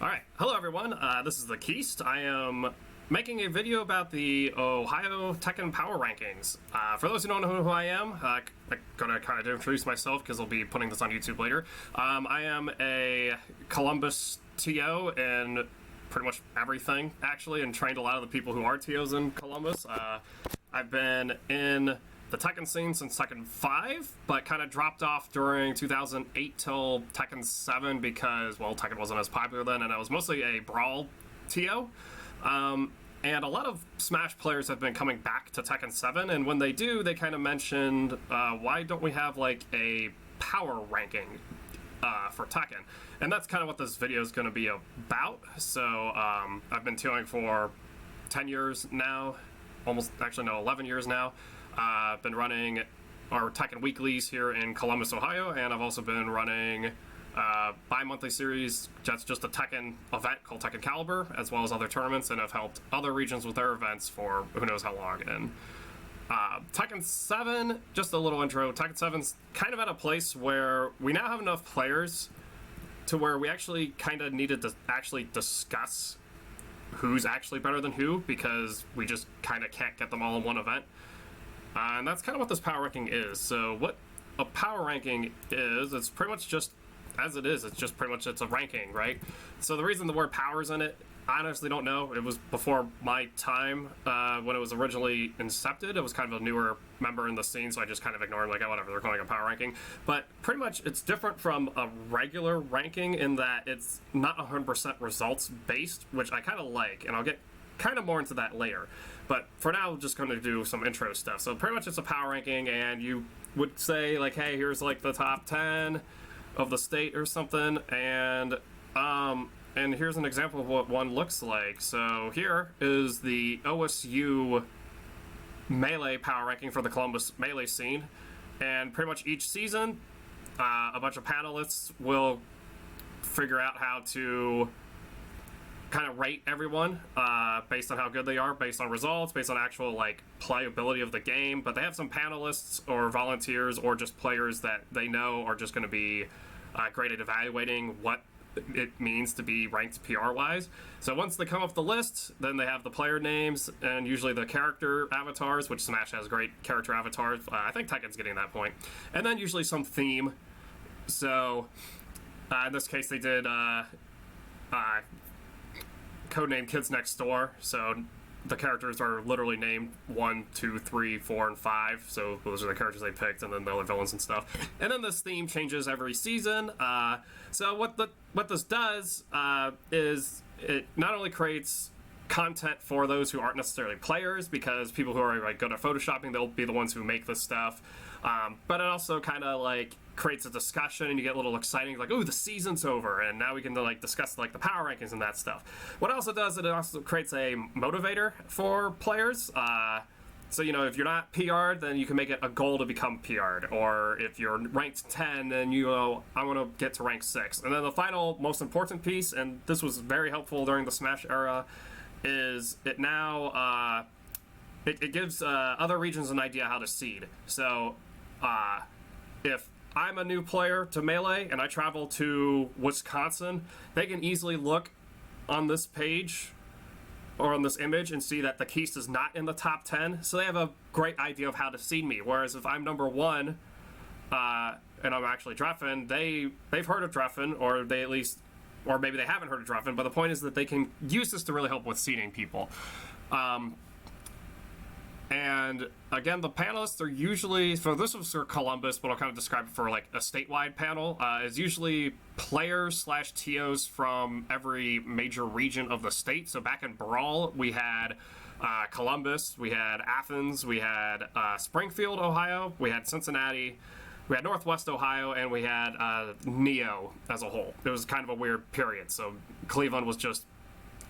Alright, hello everyone, this is TheKiest. I am making a video about the Ohio Tekken power rankings. For those who don't know who I am, I'm gonna kind of introduce myself because I'll be putting this on YouTube later. I am a Columbus TO in pretty much everything, actually, and trained a lot of the people who are TOs in Columbus. I've been in the Tekken scene since Tekken 5, but kind of dropped off during 2008 till Tekken 7 because, well, Tekken wasn't as popular then, and I was mostly a Brawl TO. And a lot of Smash players have been coming back to Tekken 7, and when they do, they kind of mentioned, why don't we have, like, a power ranking for Tekken? And that's kind of what this video is going to be about. So, I've been TOing for 10 years now, almost, actually, no, 11 years now. I've been running our Tekken weeklies here in Columbus, Ohio, and I've also been running bi-monthly series. That's just a Tekken event called Tekken Caliber, as well as other tournaments, and I've helped other regions with their events for who knows how long. And Tekken 7, just a little intro, Tekken 7's kind of at a place where we now have enough players to where we actually kind of needed to actually discuss who's actually better than who, because we just kind of can't get them all in one event. And that's kind of what this power ranking is. So what a power ranking is, it's pretty much just as it is. It's just pretty much, it's a ranking, right? So the reason the word power's in it, I honestly don't know. It was before my time when it was originally incepted. It was kind of a newer member in the scene, so I just kind of ignored it, like, oh, whatever, they're calling it a power ranking. But pretty much it's different from a regular ranking in that it's not 100% results based, which I kind of like, and I'll get kind of more into that later. But for now, we're just going to do some intro stuff. So pretty much it's a power ranking, and you would say, like, hey, here's like the top 10 of the state or something, and here's an example of what one looks like. So here is the OSU Melee power ranking for the Columbus Melee scene, and pretty much each season, a bunch of panelists will figure out how to kind of rate everyone based on how good they are, based on results, based on actual, like, playability of the game. But they have some panelists or volunteers or just players that they know are just going to be great at evaluating what it means to be ranked PR-wise. So once they come up the list, then they have the player names and usually the character avatars, which Smash has great character avatars. I think Tekken's getting that point. And then usually some theme. So in this case, they did codename Kids Next Door, so the characters are literally named 1, 2, 3, 4, and 5, so those are the characters they picked, and then the other villains and stuff. And then this theme changes every season. So what this does is it not only creates content for those who aren't necessarily players, because people who are, like, good at photoshopping, they'll be the ones who make this stuff, but it also kind of, like, creates a discussion, and you get a little exciting, like, oh, the season's over, and now we can, like, discuss, like, the power rankings and that stuff. What it also does, it also creates a motivator for players. So, you know, if you're not PR'd, then you can make it a goal to become PR'd. Or if you're ranked 10, then you go, I want to get to rank 6. And then the final, most important piece, and this was very helpful during the Smash era, is it now, it gives other regions an idea how to seed. So, if I'm a new player to Melee and I travel to Wisconsin, they can easily look on this page or on this image and see that TheKiest is not in the top 10, so they have a great idea of how to seed me. Whereas if I'm number 1 and I'm actually Dreffin, they've heard of Dreffin, or they at least, or maybe they haven't heard of Dreffin, but the point is that they can use this to really help with seeding people. And again, the panelists are usually, so this was for Columbus, but I'll kind of describe it for, like, a statewide panel, is usually players / TOs from every major region of the state. So back in Brawl, we had Columbus, we had Athens, we had Springfield, Ohio, we had Cincinnati, we had Northwest Ohio, and we had Neo as a whole. It was kind of a weird period, so Cleveland was just,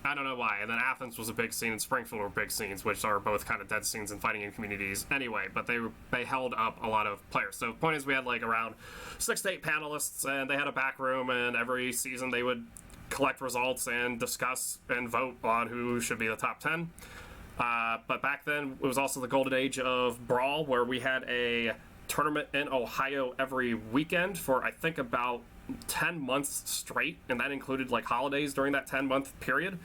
I don't know why. And then Athens was a big scene, and Springfield were big scenes, which are both kind of dead scenes and fighting in communities anyway, but they held up a lot of players. So the point is, we had, like, around 6 to 8 panelists, and they had a back room, and every season they would collect results and discuss and vote on who should be the top 10. But back then, it was also the golden age of Brawl, where we had a tournament in Ohio every weekend for, I think, about 10 months straight, and that included like holidays during that 10-month period,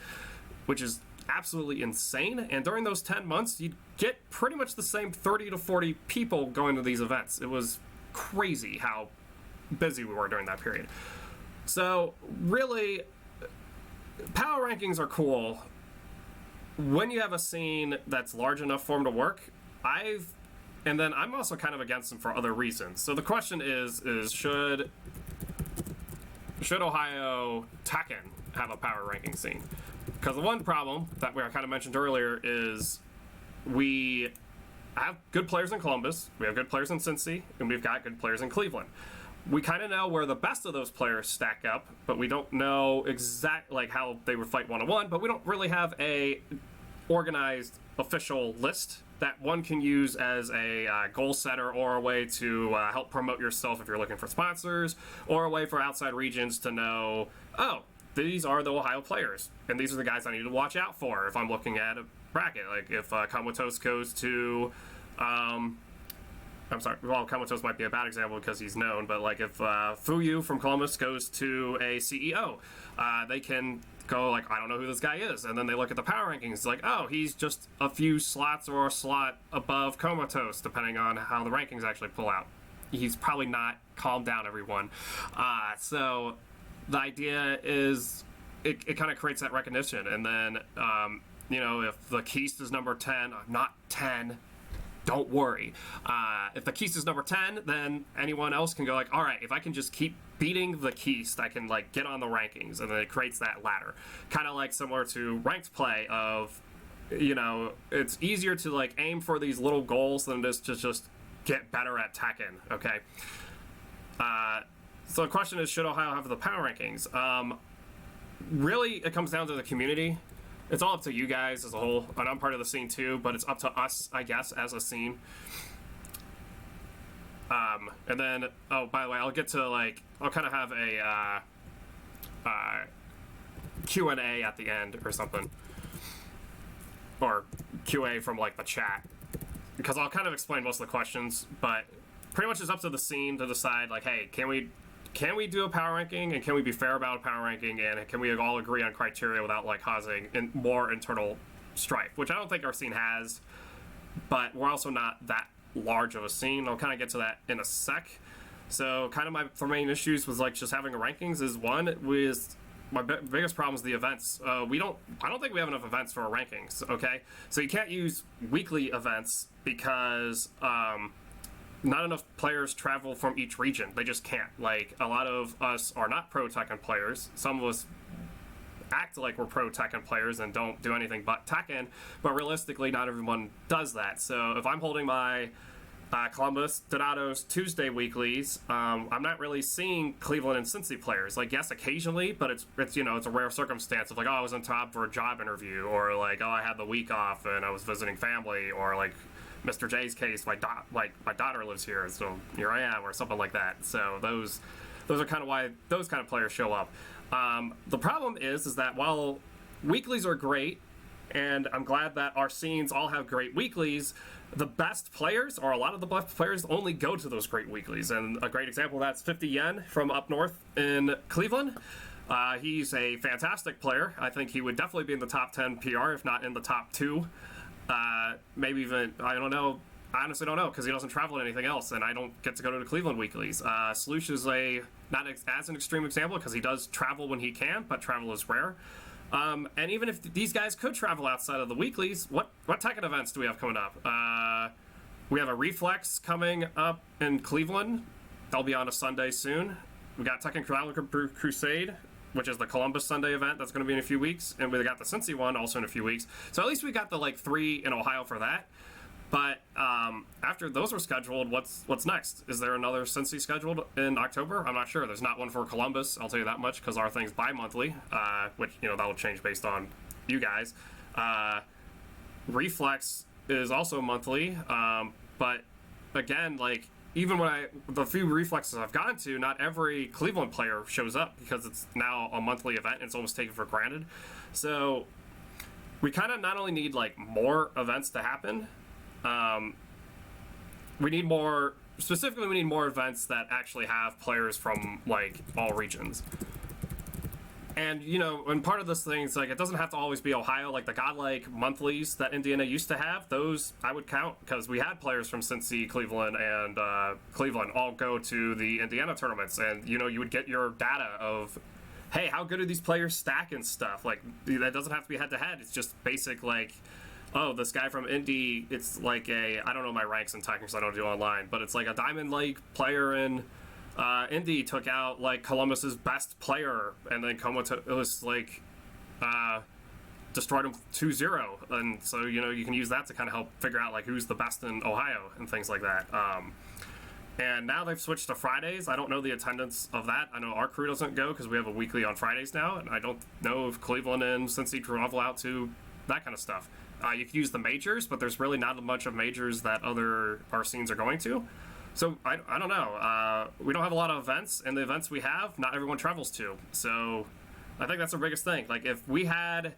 which is absolutely insane. And during those 10 months, you'd get pretty much the same 30 to 40 people going to these events. It was crazy how busy we were during that period. So really, power rankings are cool when you have a scene that's large enough for them to work. And then I'm also kind of against them for other reasons. So the question is should Ohio Tekken have a power ranking scene? Because the one problem that we kind of mentioned earlier is we have good players in Columbus, we have good players in Cincy, and we've got good players in Cleveland. We kind of know where the best of those players stack up, but we don't know like how they would fight one-on-one, but we don't really have a organized official list that one can use as a goal setter, or a way to help promote yourself if you're looking for sponsors, or a way for outside regions to know, oh, these are the Ohio players, and these are the guys I need to watch out for if I'm looking at a bracket. Like if Comatose goes to, I'm sorry, well, Comatose might be a bad example because he's known, but like if Fuyu from Columbus goes to a CEO, they can go like, I don't know who this guy is, and then they look at the power rankings, like, oh, he's just a few slots or a slot above Comatose, depending on how the rankings actually pull out. He's probably not. Calm down, everyone. So the idea is it kind of creates that recognition, and then you know, if TheKiest is number 10, not 10, don't worry. If TheKiest is number 10, then anyone else can go like, all right, if I can just keep beating TheKiest, I can like get on the rankings, and then it creates that ladder. Kind of like similar to ranked play of, you know, it's easier to like aim for these little goals than it is to just get better at Tekken, okay? So the question is, should Ohio have the power rankings? Really, it comes down to the community. It's all up to you guys as a whole, and I'm part of the scene too, but it's up to us, I guess, as a scene. And then, oh, by the way, I'll get to, like, I'll kind of have a Q&A at the end or something. Or QA from, like, the chat. Because I'll kind of explain most of the questions, but pretty much it's up to the scene to decide, like, hey, can we do a power ranking, and can we be fair about a power ranking, and can we all agree on criteria without like causing more internal strife, which I don't think our scene has, but we're also not that large of a scene. I'll kind of get to that in a sec. So kind of my main issues was like just having a rankings is one, with my biggest problem is the events. I don't think we have enough events for our rankings, okay? So you can't use weekly events because not enough players travel from each region. They just can't. Like, a lot of us are not pro Tekken players. Some of us act like we're pro Tekken players and don't do anything but Tekken, but realistically, not everyone does that. So if I'm holding my Columbus, Donatos Tuesday weeklies, I'm not really seeing Cleveland and Cincy players. Like, yes, occasionally, but it's you know, it's a rare circumstance of like, oh, I was on top for a job interview, or like, oh, I had the week off and I was visiting family, or like Mr. J's case, my daughter lives here, so here I am, or something like that. So those are kind of why those kind of players show up. The problem is that while weeklies are great, and I'm glad that our scenes all have great weeklies, the best players, or a lot of the best players, only go to those great weeklies. And a great example of that's 50 Yen from up north in Cleveland. He's a fantastic player. I think he would definitely be in the top 10 PR, if not in the top 2. Maybe even, I don't know, I honestly don't know, because he doesn't travel to anything else, and I don't get to go to the Cleveland weeklies. Sloosh is not as an extreme example, because he does travel when he can, but travel is rare. And even if these guys could travel outside of the weeklies, what Tekken events do we have coming up? We have a Reflex coming up in Cleveland. They'll be on a Sunday soon. We got Tekken Crusade, which is the Columbus Sunday event that's going to be in a few weeks, and we got the Cincy one also in a few weeks. So at least we got the like 3 in Ohio for that. But after those are scheduled, what's next? Is there another Cincy scheduled in October? I'm not sure. There's not one for Columbus, I'll tell you that much, because our thing's bi-monthly, which, you know, that will change based on you guys. Reflex is also monthly, but again, like, even when the few Reflexes I've gone to, not every Cleveland player shows up, because it's now a monthly event and it's almost taken for granted. So we kind of not only need like more events to happen, we need more specifically we need more events that actually have players from like all regions. And, you know, and part of this thing is, like, it doesn't have to always be Ohio. Like, the Godlike monthlies that Indiana used to have, those I would count, because we had players from Cincy, Cleveland, and Cleveland all go to the Indiana tournaments. And, you know, you would get your data of, hey, how good are these players stack and stuff? Like, that doesn't have to be head-to-head. It's just basic, like, oh, this guy from Indy, it's like a, I don't know my ranks in Tekken because I don't do online, but it's like a Diamond League player in Indy took out like Columbus's best player, and then it was like destroyed him 2-0, and so you know you can use that to kind of help figure out like who's the best in Ohio and things like that. And now they've switched to Fridays. I don't know the attendance of that. I know our crew doesn't go because we have a weekly on Fridays now, and I don't know if Cleveland and Cincy travel out to that kind of stuff. You can use the majors, but there's really not much of majors that our scenes are going to. So, I don't know. We don't have a lot of events, and the events we have, not everyone travels to. So, I think that's the biggest thing. Like, if we had...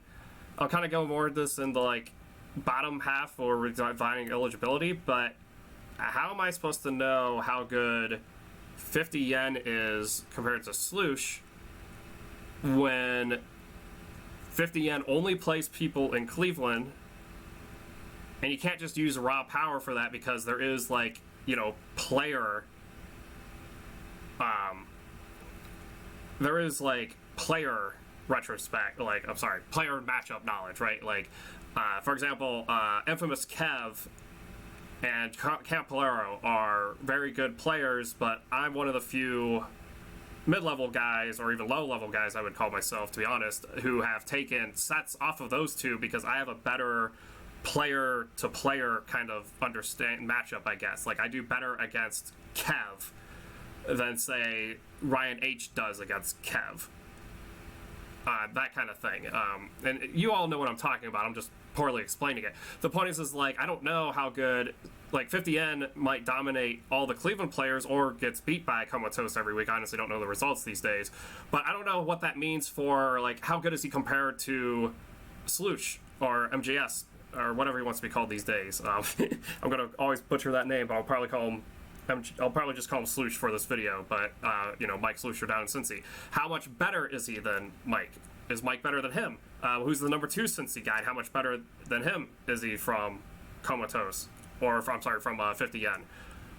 I'll kind of go more into this in the, like, bottom half or defining eligibility, but how am I supposed to know how good 50 yen is compared to Sloosh when 50 yen only plays people in Cleveland, and you can't just use raw power for that because there is, like, you know, player retrospect, like, I'm sorry, player matchup knowledge, right? Like, for example, Infamous Kev and Camp Polaro are very good players, but I'm one of the few mid-level guys, or even low-level guys, I would call myself, to be honest, who have taken sets off of those two because I have a better player-to-player kind of matchup, I guess. Like, I do better against Kev than, say, Ryan H. does against Kev. That kind of thing. And you all know what I'm talking about. I'm just poorly explaining it. The point is like, I don't know how good... Like, 50N might dominate all the Cleveland players or gets beat by Comatose every week. I honestly don't know the results these days. But I don't know what that means for, like, how good is he compared to Sloosh or MGS or whatever he wants to be called these days. I'm going to always butcher that name, but I'll probably just call him Sloosh for this video, but, you know, Mike Sloosher down in Cincy. How much better is he than Mike? Is Mike better than him? Who's the number 2 Cincy guy? How much better than him is he from Comatose? Or, from 50 yen.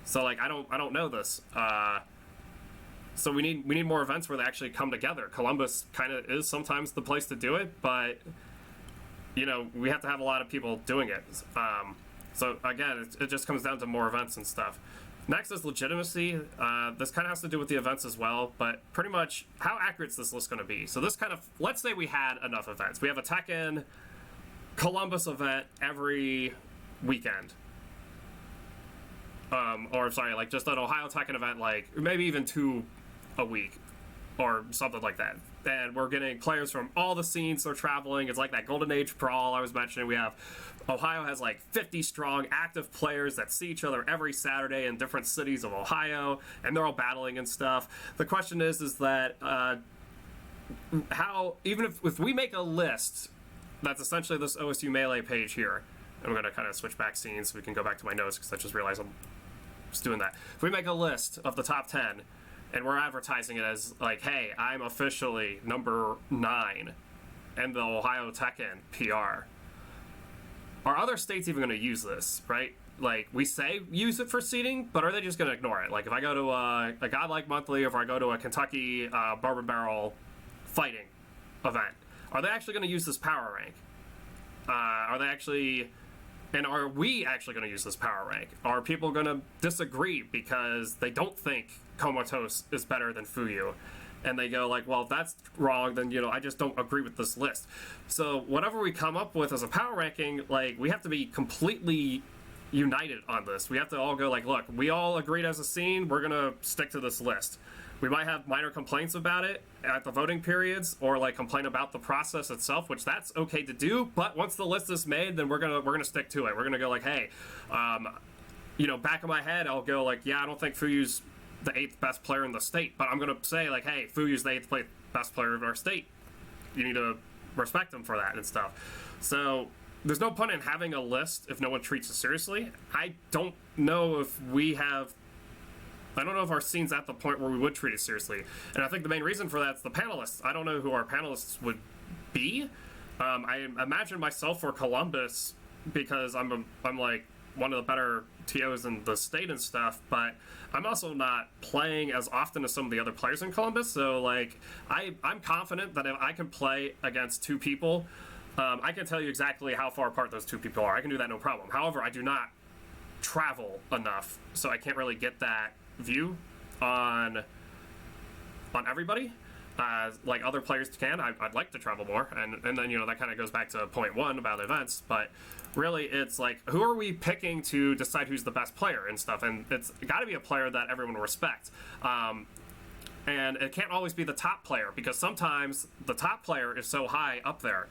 So, like, I don't know this. So we need more events where they actually come together. Columbus kind of is sometimes the place to do it, but, you know, we have to have a lot of people doing it. So, again, it just comes down to more events and stuff. Next is Legitimacy. This kind of has to do with the events as well, but pretty much how accurate is this list going to be? So this kind of, let's say we had enough events. We have a Tekken Columbus event every weekend. Or, sorry, like just an Ohio Tekken event, like maybe even 2 a week or something like that. And we're getting players from all the scenes they're traveling. It's like that Golden Age brawl I was mentioning. We have Ohio has like 50 strong active players that see each other every Saturday in different cities of Ohio, and they're all battling and stuff. The question is that how, even if we make a list that's essentially this OSU Melee page here, and we're going to kind of switch back scenes so we can go back to my notes because I just realized I'm just doing that. If we make a list of the top 10 and we're advertising it as like, hey, I'm officially number 9 in the Ohio Tekken PR, are other states even going to use this, right? Like, we say use it for seeding, but are they just going to ignore it? Like, if I go to a Godlike Monthly, or if I go to a Kentucky Bourbon Barrel fighting event, are they actually going to use this power rank? Are they actually... And are we actually going to use this power rank? Are people going to disagree because they don't think Comatose is better than Fuyu? And they go like, well, if that's wrong, then, you know, I just don't agree with this list. So whatever we come up with as a power ranking, like, we have to be completely united on this. We have to all go like, look, we all agreed as a scene, we're going to stick to this list. We might have minor complaints about it at the voting periods, or like complain about the process itself, which that's okay to do. But once the list is made, then we're gonna stick to it. We're gonna go like, hey, you know, back of my head, I'll go like, yeah, I don't think Fuyu's the 8th best player in the state, but I'm gonna say like, hey, Fuyu's the 8th best player in our state. You need to respect him for that and stuff. So there's no point in having a list if no one treats it seriously. I don't know if we have I don't know if our scene's at the point where we would treat it seriously. And I think the main reason for that's the panelists. I don't know who our panelists would be. I imagine myself for Columbus because I'm like one of the better TOs in the state and stuff, but I'm also not playing as often as some of the other players in Columbus. So like I'm confident that if I can play against two people, I can tell you exactly how far apart those two people are. I can do that no problem. However, I do not travel enough, so I can't really get that view on everybody like other players can. I'd like to travel more, and then that kind of goes back to point one about events, but really it's like, who are we picking to decide who's the best player and stuff, and it's got to be a player that everyone respects. And it can't always be the top player, because sometimes the top player is so high up there,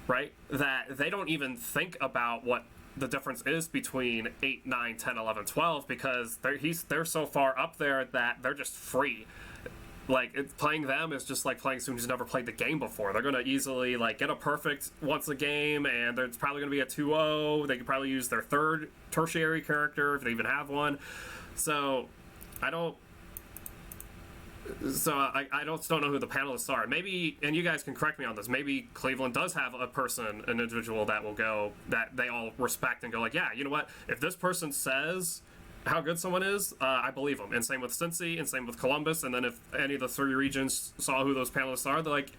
right, that they don't even think about what the difference is between 8, 9, 10, 11, 12, because they're so far up there that they're just free. Like, playing them is just like playing someone who's never played the game before. They're going to easily like get a perfect once a game, and there's probably going to be a 2-0. They could probably use their third tertiary character if they even have one. So I just don't know who the panelists are. Maybe, and you guys can correct me on this, maybe Cleveland does have an individual that will go, that they all respect and go like, yeah, you know what, if this person says how good someone is, I believe them. And same with Cincy, and same with Columbus. And then if any of the 3 regions saw who those panelists are, they're like,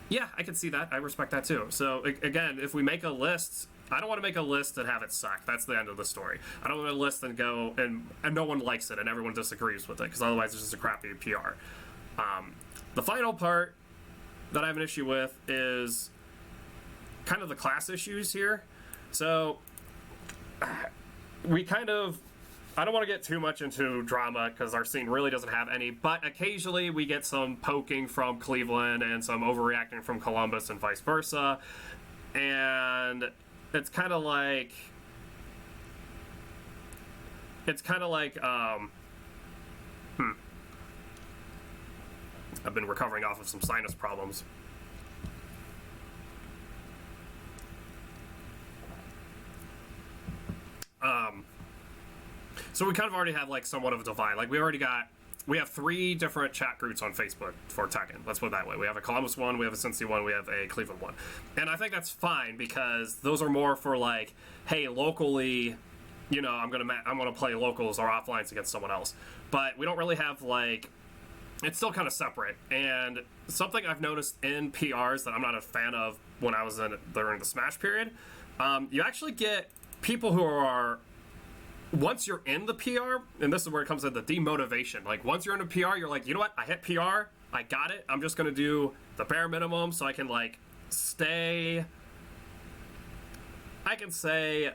yeah, I can see that. I respect that too. So again, if we make a list, I don't want to make a list and have it suck. That's the end of the story. I don't want to list and go and no one likes it and everyone disagrees with it, because otherwise it's just a crappy PR. The final part that I have an issue with is kind of the class issues here. So we kind of, I don't want to get too much into drama because our scene really doesn't have any, but occasionally we get some poking from Cleveland and some overreacting from Columbus and vice versa. And it's kind of like, I've been recovering off of some sinus problems. So we kind of already have like somewhat of a divide. Like we have 3 different chat groups on Facebook for Tekken. Let's put it that way. We have a Columbus one, we have a Cincy one, we have a Cleveland one. And I think that's fine, because those are more for like, hey, locally, I'm gonna play locals or offlines against someone else. But we don't really have like, it's still kind of separate. And something I've noticed in PRs that I'm not a fan of when I was during the Smash period, you actually get people who are, once you're in the PR, and this is where it comes to the demotivation. Like, once you're in a PR, you're like, you know what? I hit PR. I got it. I'm just going to do the bare minimum so I can, like, stay... I can stay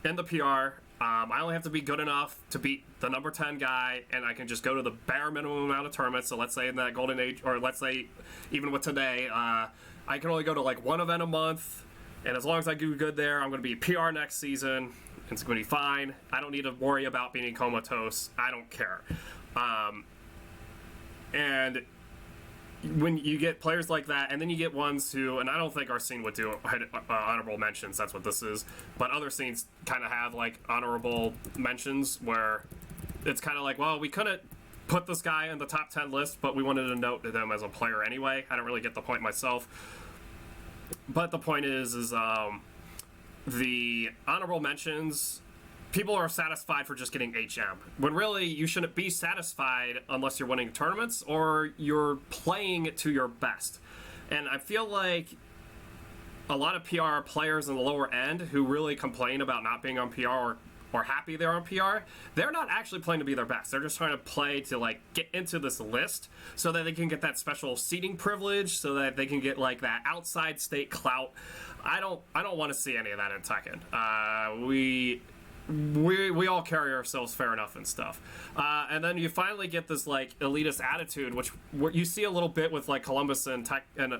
in the PR. I only have to be good enough to beat the number 10 guy, and I can just go to the bare minimum amount of tournaments. So let's say in that Golden Age, or let's say even with today, I can only go to, like, 1 event a month. And as long as I do good there, I'm going to be PR next season. It's going to be fine. I don't need to worry about being comatose. I don't care. And when you get players like that, and then you get ones who, and I don't think our scene would do honorable mentions, that's what this is, but other scenes kind of have like honorable mentions where it's kind of like, well, we couldn't put this guy in the top 10 list, but we wanted to note them as a player anyway. I don't really get the point myself. But the point is the honorable mentions, people are satisfied for just getting HM, when really you shouldn't be satisfied unless you're winning tournaments or you're playing to your best. And I feel like a lot of PR players in the lower end who really complain about not being on PR or happy they're on PR, they're not actually playing to be their best. They're just trying to play to like get into this list so that they can get that special seating privilege, so that they can get like that outside state clout. I don't want to see any of that in Tekken. We all carry ourselves fair enough and stuff. And then you finally get this like elitist attitude, which you see a little bit with like Columbus and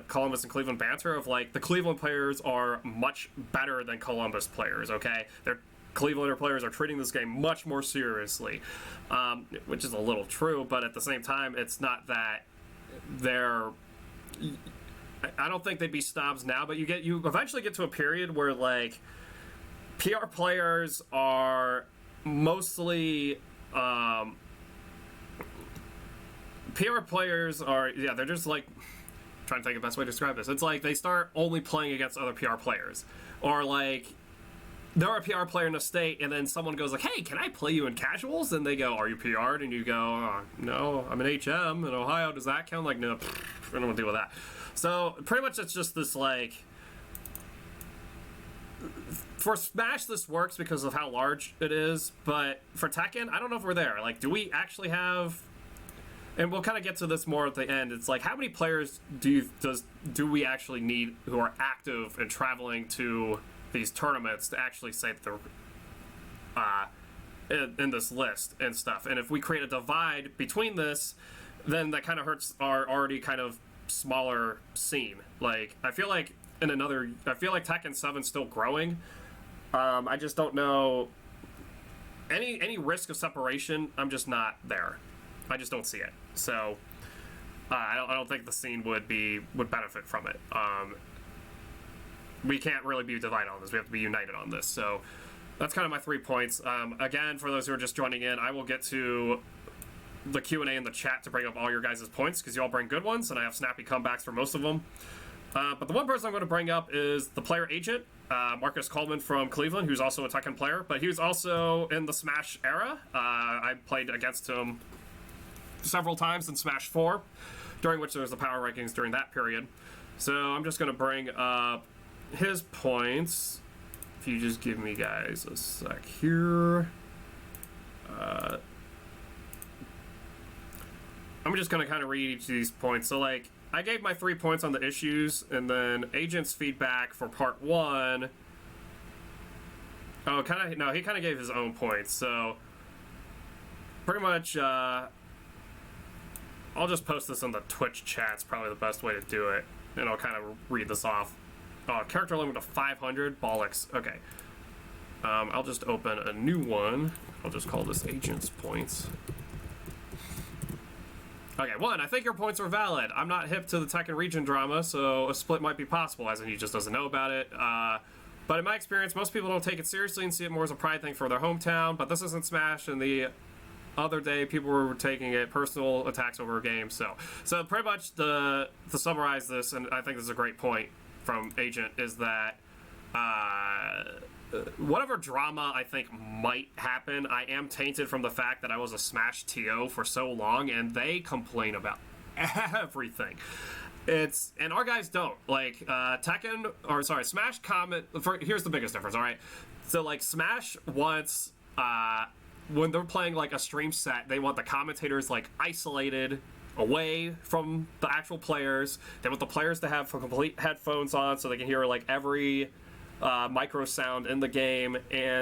Cleveland banter of like, the Cleveland players are much better than Columbus players, okay? Cleveland players are treating this game much more seriously, which is a little true, but at the same time, it's not that they're... I don't think they'd be snobs now, but you eventually get to a period where, like, PR players are mostly PR players are, yeah, they're just like, trying to think of the best way to describe this. It's like they start only playing against other PR players. Or like, they're a PR player in a state, and then someone goes like, hey, can I play you in casuals? And they go, are you PR'd? And you go, no, I'm an HM in Ohio. Does that count? Like, no, I don't want to deal with that. So pretty much it's just this like, for Smash this works because of how large it is, but for Tekken, I don't know if we're there. Like, do we actually have, and we'll kind of get to this more at the end, it's like, how many players do we actually need who are active and traveling to these tournaments to actually say that they're in this list and stuff? And if we create a divide between this, then that kind of hurts our already kind of smaller scene. Like, I feel like Tekken 7's still growing. I just don't know any risk of separation. I'm just not there. I just don't see it. So I don't think the scene would benefit from it. We can't really be divided on this. We have to be united on this. So that's kind of my 3 points. Again, for those who are just joining in, I will get to the Q&A in the chat to bring up all your guys' points, because you all bring good ones, and I have snappy comebacks for most of them. But the one person I'm going to bring up is the player agent, Marcus Coleman from Cleveland, who's also a Tekken player, but he was also in the Smash era. I played against him several times in Smash 4, during which there was the power rankings during that period. So I'm just going to bring up his points. If you just give me, guys, a sec here. I'm just going to kind of read each of these points. So, like, I gave my 3 points on the issues, and then agent's feedback for part 1. Oh, he kind of gave his own points. So, pretty much, I'll just post this in the Twitch chat. It's probably the best way to do it. And I'll kind of read this off. Character limit of 500. Bollocks. Okay. I'll just open a new one. I'll just call this agent's points. Okay, 1, I think your points are valid. I'm not hip to the Tekken region drama, so a split might be possible, as in he just doesn't know about it. But in my experience, most people don't take it seriously and see it more as a pride thing for their hometown, but this isn't Smash, and the other day people were taking it personal attacks over a game. So pretty much to summarize this, and I think this is a great point from Agent, is that whatever drama I think might happen, I am tainted from the fact that I was a Smash TO for so long, and they complain about everything. And our guys don't. Like, Smash comment, here's the biggest difference, alright? So, like, Smash wants, when they're playing, like, a stream set, they want the commentators, like, isolated away from the actual players. They want the players to have complete headphones on so they can hear, like, every micro sound in the game,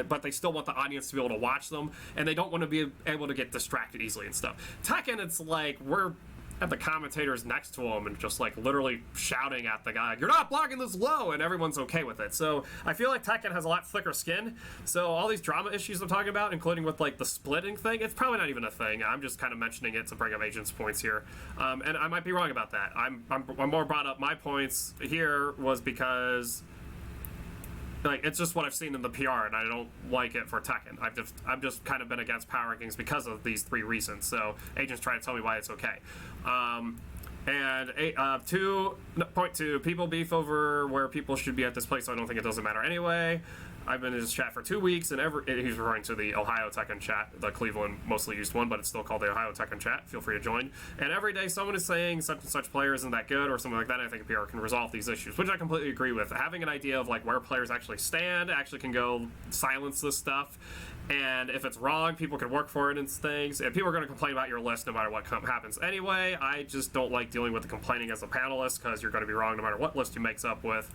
but they still want the audience to be able to watch them, and they don't want to be able to get distracted easily and stuff. Tekken, it's like we're at the commentators next to them and just like literally shouting at the guy, "You're not blocking this low," and everyone's okay with it. So I feel like Tekken has a lot thicker skin. So all these drama issues I'm talking about, including with like the splitting thing, it's probably not even a thing. I'm just kind of mentioning it to bring up Agent's points here, and I might be wrong about that. I'm more brought up my points here was because, like, it's just what I've seen in the PR, and I don't like it for Tekken. I've just kind of been against power rankings because of these 3 reasons. So Agent's trying to tell me why it's okay. Point 2, people beef over where people should be at this place, so I don't think it doesn't matter anyway. I've been in this chat for 2 weeks, and he's referring to the Ohio Tekken chat, the Cleveland mostly used one, but it's still called the Ohio Tekken chat. Feel free to join. And every day someone is saying such and such player isn't that good or something like that, and I think PR can resolve these issues, which I completely agree with. Having an idea of like where players actually stand actually can go silence this stuff. And if it's wrong, people can work for it and things. And people are going to complain about your list no matter what happens anyway. I just don't like dealing with the complaining as a panelist, because you're going to be wrong no matter what list you mix up with.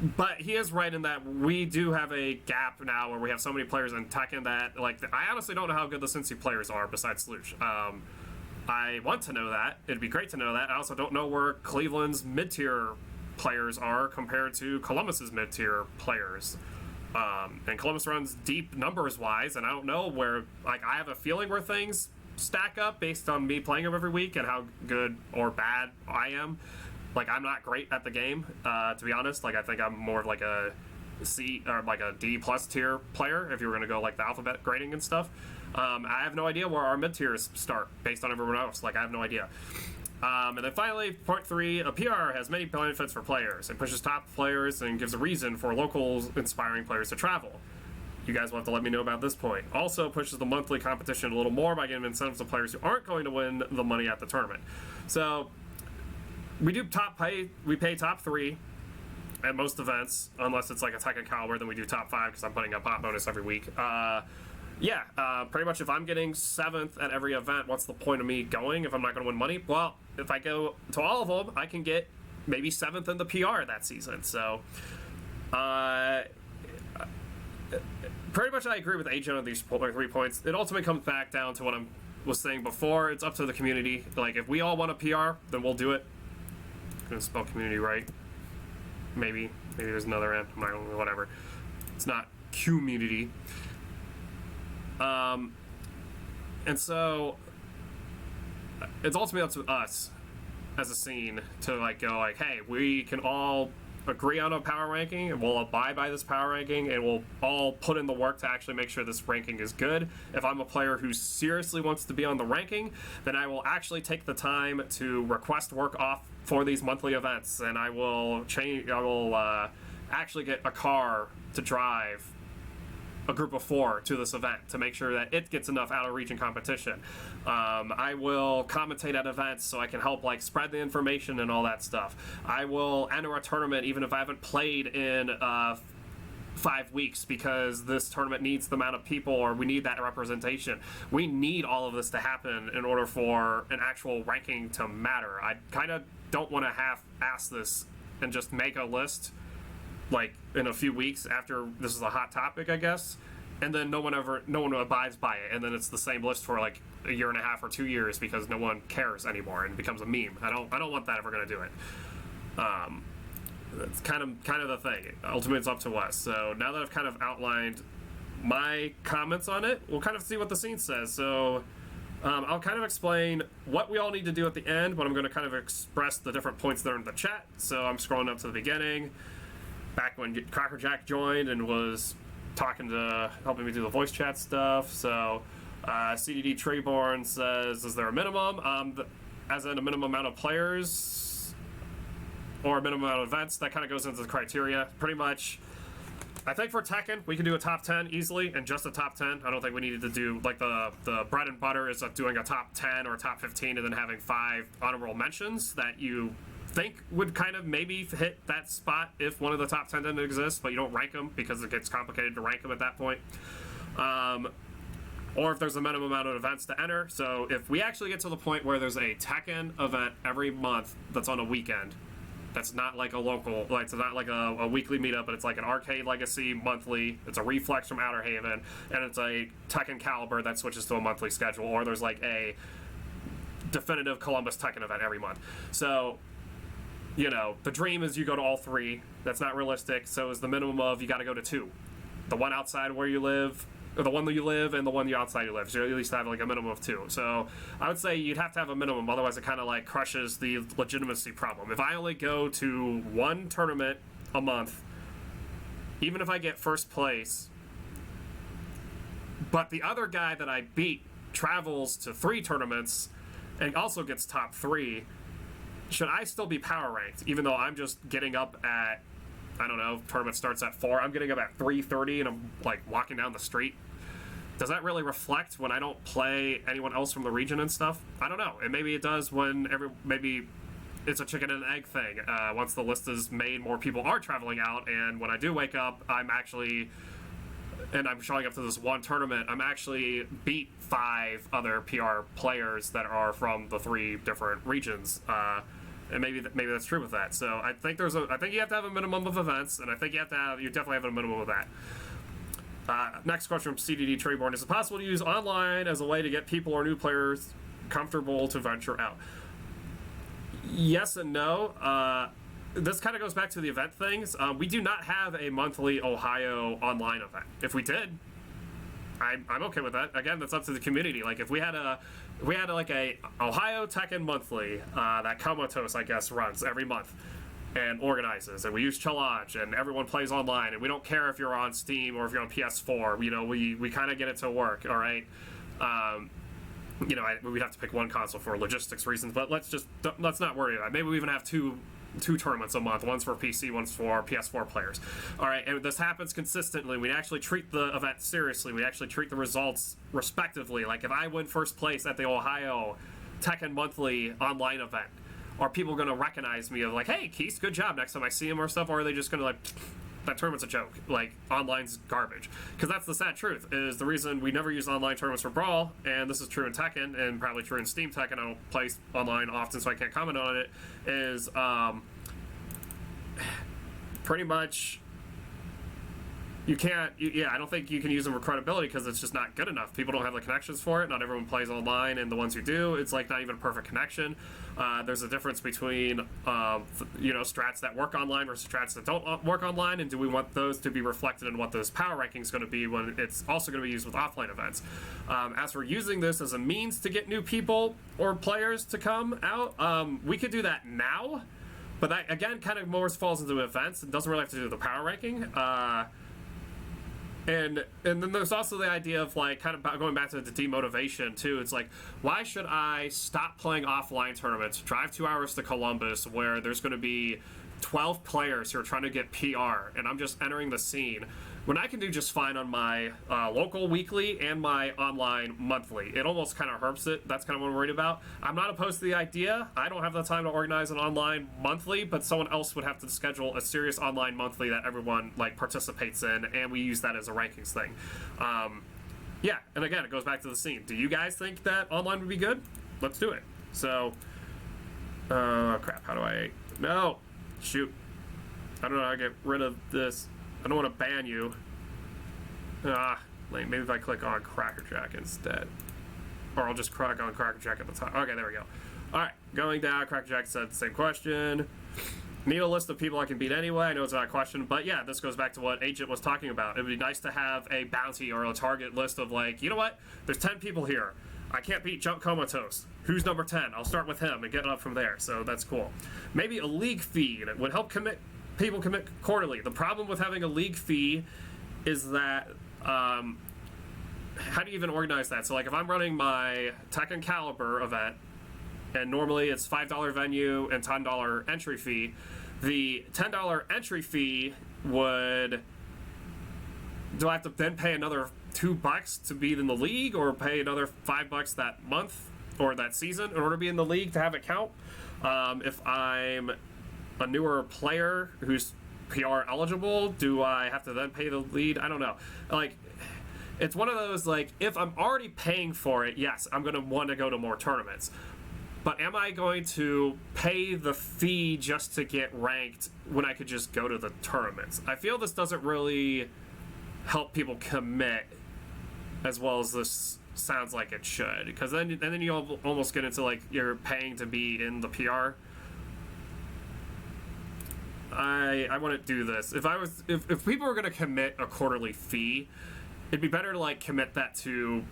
But he is right in that we do have a gap now where we have so many players in Tekken that, like, I honestly don't know how good the Cincy players are besides Slush. I want to know that. It'd be great to know that. I also don't know where Cleveland's mid-tier players are compared to Columbus's mid-tier players. And Columbus runs deep numbers-wise, and I don't know where, like, I have a feeling where things stack up based on me playing them every week and how good or bad I am. Like, I'm not great at the game, to be honest. Like, I think I'm more of like a C or like a D plus tier player if you were going to go like the alphabet grading and stuff. I have no idea where our mid tiers start based on everyone else. Like I have no idea. And then finally, point 3, a PR has many benefits for players. It pushes top players and gives a reason for locals inspiring players to travel. You guys will have to let me know about this point. Also pushes the monthly competition a little more by giving incentives to players who aren't going to win the money at the tournament. So we do we pay top 3 at most events, unless it's like a Tekken caliber, then we do top 5 because I'm putting a pop bonus every week. Pretty much if I'm getting 7th at every event, what's the point of me going if I'm not going to win money? Well, if I go to all of them, I can get maybe 7th in the PR that season. So, pretty much I agree with Agent on these 3 points. It ultimately comes back down to what I was saying before. It's up to the community. Like, if we all want a PR, then we'll do it. I'm going to spell community right. Maybe there's another N. I'm not going to, whatever. It's not community. And so it's ultimately up to us as a scene to like go like, hey, we can all agree on a power ranking and we'll abide by this power ranking and we'll all put in the work to actually make sure this ranking is good. If I'm a player who seriously wants to be on the ranking, then I will actually take the time to request work off for these monthly events, and I will actually get a car to drive a group of 4 to this event to make sure that it gets enough out-of-region competition. I will commentate at events so I can help like spread the information and all that stuff. I will enter a tournament even if I haven't played in 5 weeks because this tournament needs the amount of people or we need that representation. We need all of this to happen in order for an actual ranking to matter. I kind of don't want to half-ass this and just make a list like in a few weeks after this is a hot topic, I guess, and then no one abides by it, and then it's the same list for like a year and a half or 2 years because no one cares anymore and it becomes a meme. I don't want that if we're gonna do it. That's kind of the thing. Ultimately, it's up to us. So now that I've kind of outlined my comments on it, we'll kind of see what the scene says. So I'll kind of explain what we all need to do at the end, but I'm going to kind of express the different points that are in the chat. So I'm scrolling up to the beginning, back when Crackerjack joined and was helping me do the voice chat stuff. So CDD Treeborn says, is there a minimum? As in a minimum amount of players or a minimum amount of events? That kind of goes into the criteria. Pretty much, I think for Tekken, we can do a top 10 easily, and just a top 10. I don't think we needed to do, like, the bread and butter is of doing a top 10 or a top 15 and then having 5 honorable mentions that you think would kind of maybe hit that spot if one of the top 10 didn't exist, but you don't rank them because it gets complicated to rank them at that point. Or if there's a minimum amount of events to enter. So if we actually get to the point where there's a Tekken event every month that's on a weekend, that's not like a local, like it's not like a weekly meetup, but it's like an Arcade Legacy monthly. It's a Reflex from Outer Haven, and it's a Tekken Caliber that switches to a monthly schedule. Or there's like a definitive Columbus Tekken event every month. So, you know, the dream is you go to all 3. That's not realistic. So is the minimum of you got to go to 2, the one outside where you live, or the one that you live, and the one outside you live. So you at least have like a minimum of 2. So I would say you'd have to have a minimum, otherwise it kind of like crushes the legitimacy problem. If I only go to 1 tournament a month, even if I get first place, but the other guy that I beat travels to 3 tournaments and also gets top 3, should I still be power ranked, even though I'm just getting up at, I don't know, tournament starts at 4, I'm getting up at 3:30 and I'm like walking down the street? Does that really reflect when I don't play anyone else from the region and stuff? I don't know. And maybe it does when maybe it's a chicken and egg thing. Once the list is made, more people are traveling out, and when I do wake up, I'm showing up to this 1 tournament, I'm actually beat 5 other PR players that are from the 3 different regions. And maybe that's true with that. So I think I think you have to have a minimum of events, and I think you definitely have a minimum of that. Next question from CDD Treeborn: is it possible to use online as a way to get people or new players comfortable to venture out? Yes and no. This kind of goes back to the event things. We do not have a monthly Ohio online event. If we did, I'm okay with that. Again, that's up to the community. Like if we had like a Ohio Tekken monthly that Comatose, I guess, runs every month. and organizes, and we use challenge, and everyone plays online, and we don't care if you're on Steam or if you're on PS4. You know, we kind of get it to work. All right. You know, we'd have to pick one console for logistics reasons, but let's not worry about it. Maybe we even have two tournaments a month. One's for PC, one's for PS4 players. All right, and this happens consistently. We actually treat the event seriously. We actually treat the results respectively. Like, if I win first place at the Ohio Tekken monthly online event, are people going to recognize me of like, hey, Keith, good job, next time I see him or stuff, or are they just going to like, that tournament's a joke, like, online's garbage? Because that's the sad truth, is the reason we never use online tournaments for Brawl, and this is true in Tekken, and probably true in Steam Tekken, I don't play online often so I can't comment on it, is pretty much you can't, I don't think you can use them for credibility because it's just not good enough. People don't have the connections for it. Not everyone plays online, and the ones who do, it's like not even a perfect connection. There's a difference between, you know, strats that work online versus strats that don't work online, and do we want those to be reflected in what those power rankings is going to be when it's also going to be used with offline events? As for using this as a means to get new people or players to come out, we could do that now, but that, again, kind of more falls into events and doesn't really have to do with the power ranking. And then there's also the idea of, like, kind of going back to the demotivation too. It's like, why should I stop playing offline tournaments, drive 2 hours to Columbus where there's going to be 12 players who are trying to get PR, and I'm just entering the scene, when I can do just fine on my local weekly and my online monthly? It almost kind of hurts it. That's kind of what I'm worried about. I'm not opposed to the idea. I don't have the time to organize an online monthly, but someone else would have to schedule a serious online monthly that everyone, like, participates in, and we use that as a rankings thing. Yeah, and again, it goes back to the scene. Do you guys think that online would be good? Let's do it. So, crap, how do I... No! Shoot. I don't know how to get rid of this. I don't want to ban you. Like, maybe if I click on Crackerjack instead. Or I'll just click on Crackerjack at the top. Okay, there we go. Alright, going down, Crackerjack said the same question. Need a list of people I can beat anyway. I know it's not a question, but yeah, this goes back to what Agent was talking about. It would be nice to have a bounty or a target list of, like, you know what? There's 10 people here. I can't beat Jump Comatose. Who's number 10? I'll start with him and get up from there. So that's cool. Maybe a league feed would help people commit quarterly. The problem with having a league fee is that, how do you even organize that? So, like, if I'm running my Tekken Caliber event, and normally it's $5 venue and $10 entry fee, the $10 entry fee would... Do I have to then pay another $2 to be in the league, or pay another $5 that month or that season in order to be in the league to have it count? If I'm a newer player who's PR eligible, do I have to then pay the lead? I don't know. Like, it's one of those, like, if I'm already paying for it, yes, I'm going to want to go to more tournaments. But am I going to pay the fee just to get ranked when I could just go to the tournaments? I feel this doesn't really help people commit as well as this sounds like it should. Because then you almost get into, like, you're paying to be in the PR. I wouldn't do this. If people were going to commit a quarterly fee, it'd be better to, like, commit that to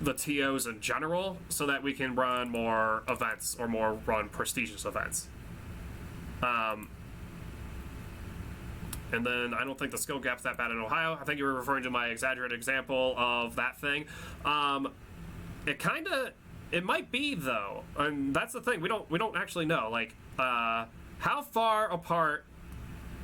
the TOs in general so that we can run more events or run prestigious events. And then I don't think the skill gap's that bad in Ohio. I think you were referring to my exaggerated example of that thing. It might be, though, and that's the thing. We don't actually know. Like, how far apart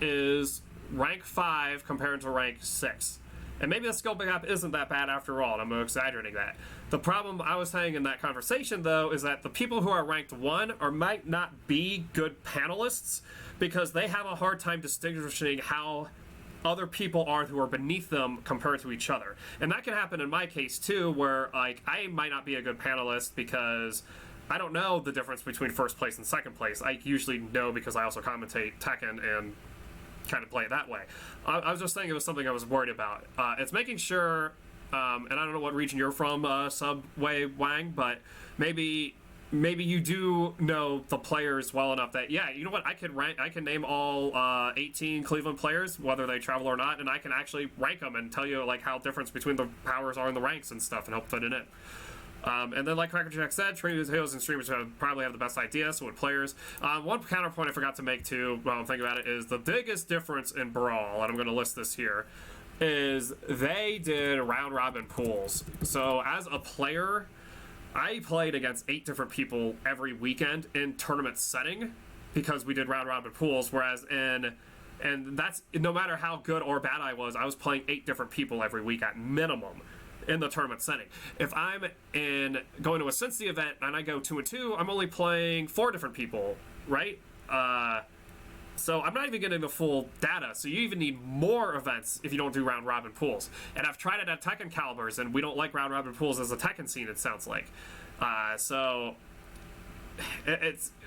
is rank 5 compared to rank 6? And maybe the skill gap isn't that bad after all, and I'm exaggerating that. The problem I was saying in that conversation, though, is that the people who are ranked 1 might not be good panelists because they have a hard time distinguishing how other people are who are beneath them compared to each other. And that can happen in my case, too, where, like, I might not be a good panelist because I don't know the difference between first place and second place. I usually know because I also commentate Tekken and kind of play it that way. I was just saying it was something I was worried about. It's making sure, and I don't know what region you're from, Subway Wang, but maybe you do know the players well enough that, yeah, you know what, I can name all 18 Cleveland players, whether they travel or not, and I can actually rank them and tell you, like, how difference between the powers are in the ranks and stuff and help fit it in. And then, like Crackerjack said, Trinity Heroes and streamers probably have the best idea, so would players. One counterpoint I forgot to make, too, while I'm thinking about it, is the biggest difference in Brawl, and I'm going to list this here, is they did round-robin pools. So, as a player, I played against 8 different people every weekend in tournament setting because we did round-robin pools, whereas and that's, no matter how good or bad I was playing 8 different people every week at minimum in the tournament setting. If I'm going to a Cincy event and I go 2-2, I'm only playing 4 different people, right? So I'm not even getting the full data. So you even need more events if you don't do round robin pools. And I've tried it at Tekken calibers, and we don't like round robin pools as a Tekken scene, it sounds like. So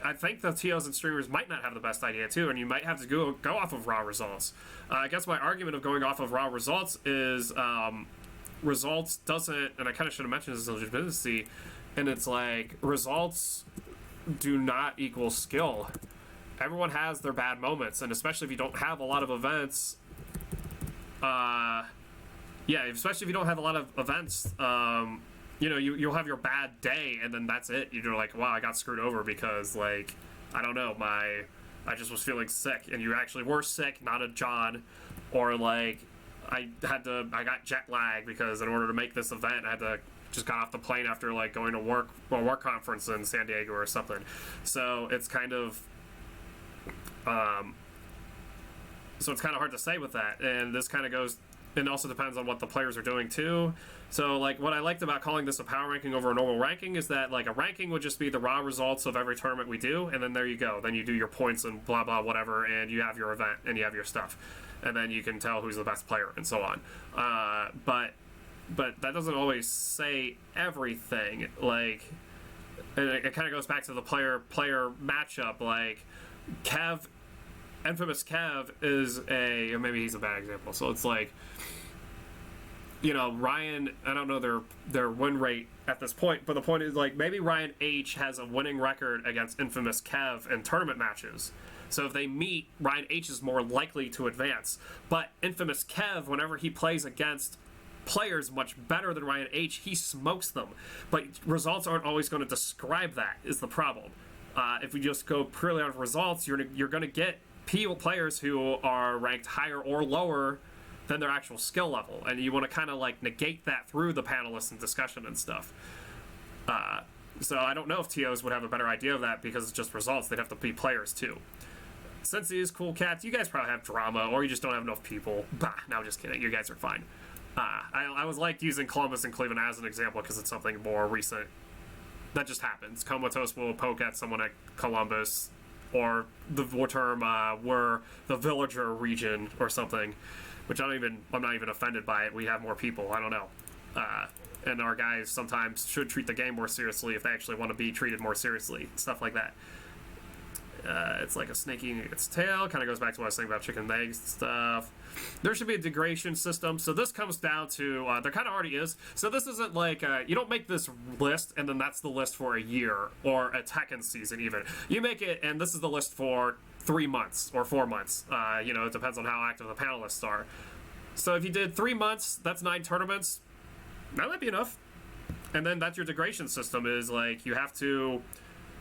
I think the TOs and streamers might not have the best idea too, and you might have to go off of raw results. I guess my argument of going off of raw results is results doesn't, and I kind of should have mentioned this in Legitimacy, and it's like results do not equal skill. Everyone has their bad moments, and especially if you don't have a lot of events, especially if you don't have a lot of events, you'll have your bad day, and then that's it. You're like, wow, I got screwed over because, like, I don't know, I just was feeling sick, and you actually were sick, not a John, or like, I got jet lag because in order to make this event, I had to just got off the plane after like going to work conference in San Diego or something. So it's kind of hard to say with that. And this kind of goes, and also depends on what the players are doing too. So like what I liked about calling this a power ranking over a normal ranking is that like a ranking would just be the raw results of every tournament we do, and then there you go. Then you do your points and blah blah whatever, and you have your event and you have your stuff. And then you can tell who's the best player and so on. But that doesn't always say everything. Like, and it kind of goes back to the player matchup. Like, Infamous Kev is maybe he's a bad example. So it's like, Ryan, I don't know their win rate at this point, but the point is like maybe Ryan H has a winning record against Infamous Kev in tournament matches. So if they meet, Ryan H is more likely to advance. But Infamous Kev, whenever he plays against players much better than Ryan H, he smokes them. But results aren't always going to describe that, is the problem. If we just go purely on results, you're going to get players who are ranked higher or lower than their actual skill level. And you want to kind of like negate that through the panelists and discussion and stuff. So I don't know if TOs would have a better idea of that because it's just results. They'd have to be players too. Since these cool cats, you guys probably have drama, or you just don't have enough people. Bah, no, just kidding. You guys are fine. I was like using Columbus and Cleveland as an example because it's something more recent. That just happens. Comatose will poke at someone at Columbus, or the term we're the villager region or something, which I'm not even offended by it. We have more people. I don't know. And our guys sometimes should treat the game more seriously if they actually want to be treated more seriously. Stuff like that. It's like a snake eating its tail. Kind of goes back to what I was saying about chicken and eggs stuff. There should be a degradation system. So this comes down to, there kind of already is. So this isn't like, you don't make this list and then that's the list for a year or a Tekken season even. You make it, and this is the list for 3 months or 4 months. It depends on how active the panelists are. So if you did 3 months, that's 9 tournaments. That might be enough. And then that's your degradation system, is like you have to,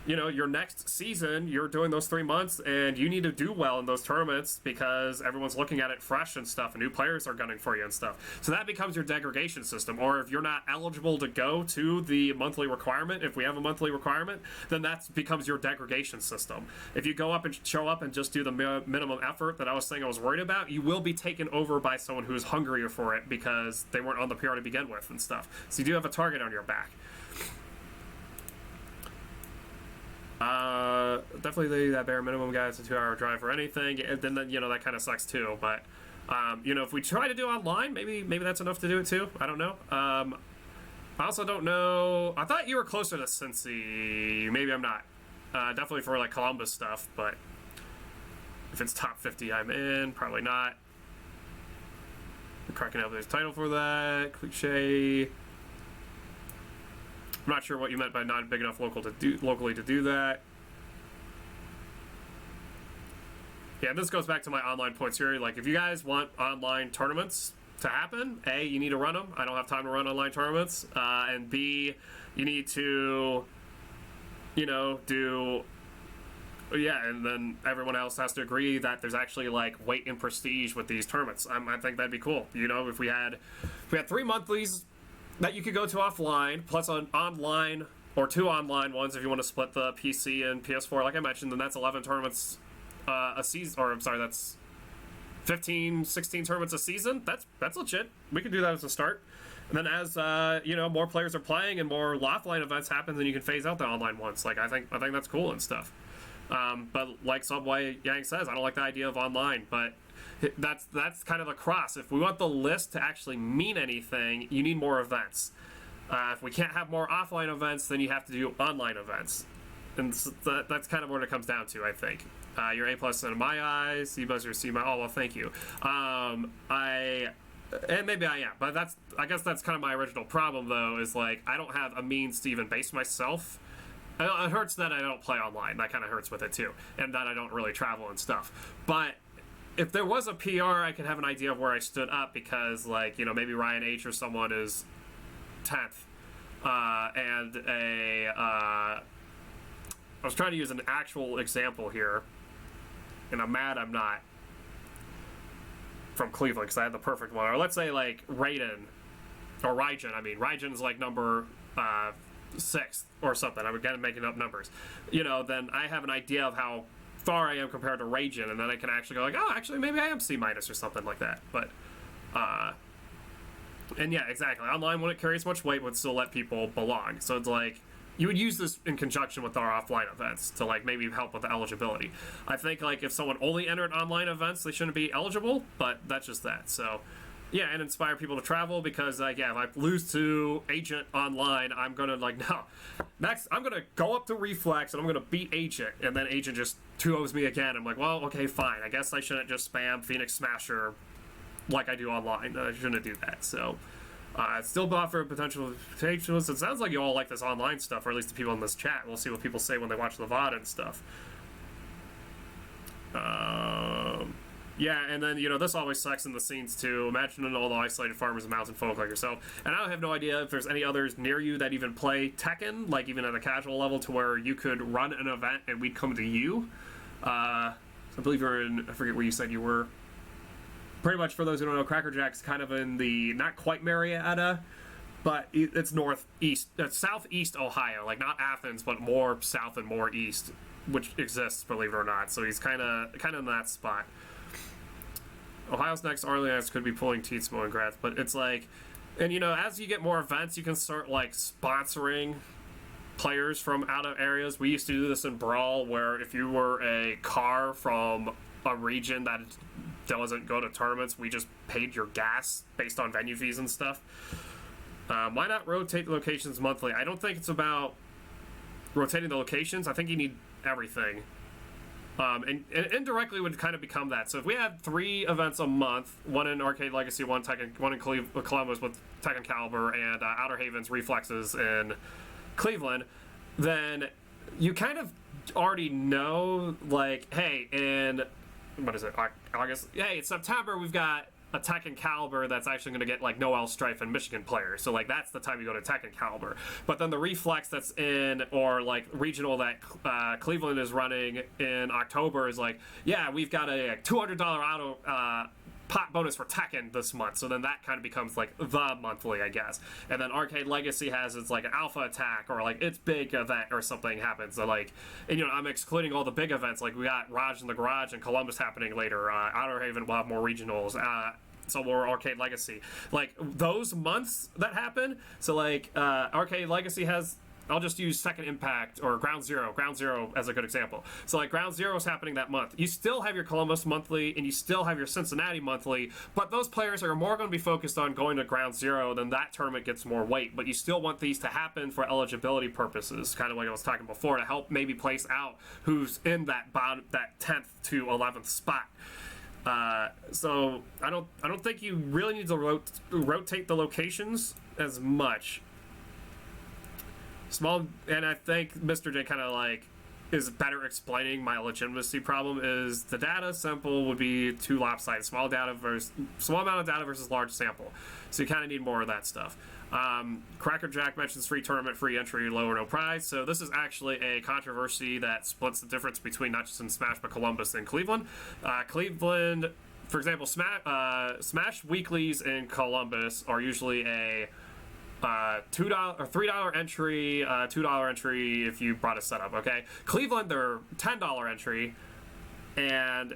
your next season, you're doing those 3 months, and you need to do well in those tournaments because everyone's looking at it fresh and stuff, and new players are gunning for you and stuff. So that becomes your degradation system. Or if you're not eligible to go to the monthly requirement, if we have a monthly requirement, then that becomes your degradation system. If you go up and show up and just do the minimum effort that I was saying I was worried about, you will be taken over by someone who is hungrier for it because they weren't on the PR to begin with and stuff. So you do have a target on your back. Definitely that bare minimum, guys, a 2-hour drive or anything. And then that kind of sucks too. But if we try to do online, maybe that's enough to do it too. I don't know. I also don't know. I thought you were closer to Cincy. Maybe I'm not. Definitely for like Columbus stuff, but if it's top 50, I'm in. Probably not. I'm cracking up this title for that cliche. I'm not sure what you meant by not big enough locally to do that. Yeah, this goes back to my online points here. Like, if you guys want online tournaments, to happen, A, you need to run them. I don't have time to run online tournaments. And B, you need to, do... Yeah, and then everyone else has to agree that there's actually, like, weight and prestige with these tournaments. I think that'd be cool. If we had 3 monthlies that you could go to offline, plus an online or 2 online ones if you want to split the PC and PS4, like I mentioned, then that's 11 tournaments a season, or I'm sorry, that's 15, 16 tournaments a season. That's legit. We could do that as a start. And then as more players are playing and more offline events happen, then you can phase out the online ones. Like I think that's cool and stuff. But like Subway Yang says, I don't like the idea of online, but that's kind of the cross. If we want the list to actually mean anything, you need more events. If we can't have more offline events, then you have to do online events. And so that's kind of what it comes down to, I think. You're A+ in my eyes. You must receive my... Oh, well, thank you. And maybe I am, but I guess that's kind of my original problem, though, is, like, I don't have a means to even base myself. It hurts that I don't play online. That kind of hurts with it, too. And that I don't really travel and stuff. But if there was a PR, I could have an idea of where I stood up because, like, maybe Ryan H. or someone is 10th. And I was trying to use an actual example here. And I'm mad I'm not from Cleveland because I had the perfect one. Or let's say, like, Raiden. Or Raijin. I mean, Raijin's, like, number... 6th or something. I'm again making up numbers. Then I have an idea of how far I am compared to Raijin, and then I can actually go like, oh, actually maybe I am C- or something like that. But and yeah, exactly. Online wouldn't carry as much weight, would still let people belong. So it's like you would use this in conjunction with our offline events to like maybe help with the eligibility. I think like if someone only entered online events, they shouldn't be eligible, but that's just that. So yeah, and inspire people to travel because, like, yeah, if I lose to Agent online, I'm going to, like, no. Next, I'm going to go up to Reflex and I'm going to beat Agent, and then Agent just 2-0s me again. I'm like, well, okay, fine. I guess I shouldn't just spam Phoenix Smasher like I do online. I shouldn't do that. So, still offer potential potentials. It sounds like you all like this online stuff, or at least the people in this chat. We'll see what people say when they watch the VOD and stuff. Yeah, and then, this always sucks in the scenes, too. Imagine all the isolated farmers and mountain folk like yourself. And I have no idea if there's any others near you that even play Tekken, like even at a casual level, to where you could run an event and we'd come to you. I believe you're in, I forget where you said you were. Pretty much, for those who don't know, Cracker Jack's kind of in the, not quite Marietta, but it's southeast Ohio. Like, not Athens, but more south and more east, which exists, believe it or not. So he's kind of in that spot. Ohio's next Orleans could be pulling teeth, and grads, but it's like, and as you get more events, you can start like sponsoring players from out of areas. We used to do this in Brawl, where if you were a car from a region that doesn't go to tournaments, we just paid your gas based on venue fees and stuff. Why not rotate the locations monthly? I don't think it's about rotating the locations. I think you need everything. And indirectly would kind of become that. So if we had 3 events a month, one in Arcade Legacy, one in Columbus with Tekken Caliber, and Outer Haven's Reflexes in Cleveland, then you kind of already know, like, hey, in, what is it, August? Hey, it's September, we've got a Tekken Caliber that's actually going to get like Noel Strife and Michigan players. So like that's the time you go to Tekken Caliber. But then the Reflex that's in, or like regional that Cleveland is running in October is like, yeah, we've got a $200 auto pot bonus for Tekken this month. So then that kind of becomes like the monthly, I guess. And then Arcade Legacy has its like an alpha attack or like its big event or something happens. So like, and I'm excluding all the big events. Like we got Raj in the Garage and Columbus happening later. Outer Haven will have more regionals. So more Arcade Legacy. Like those months that happen. So like Arcade Legacy has, I'll just use Second Impact or Ground Zero as a good example. So like Ground Zero is happening that month. You still have your Columbus monthly and you still have your Cincinnati monthly, but those players are more going to be focused on going to Ground Zero, then that tournament gets more weight. But you still want these to happen for eligibility purposes, kind of like I was talking before, to help maybe place out who's in that bottom, that 10th to 11th spot. So I don't think you really need to rotate the locations as much. Small, and I think Mr. J kind of like is better explaining my legitimacy problem is the data sample would be too lopsided. Small amount of data versus large sample. So you kind of need more of that stuff. Crackerjack mentions free tournament, free entry, low or no prize. So this is actually a controversy that splits the difference between not just in Smash but Columbus and Cleveland. Cleveland, for example, Smash weeklies in Columbus are usually a $2 or $3 entry, $2 entry if you brought a setup. Okay, Cleveland they're $10 entry, and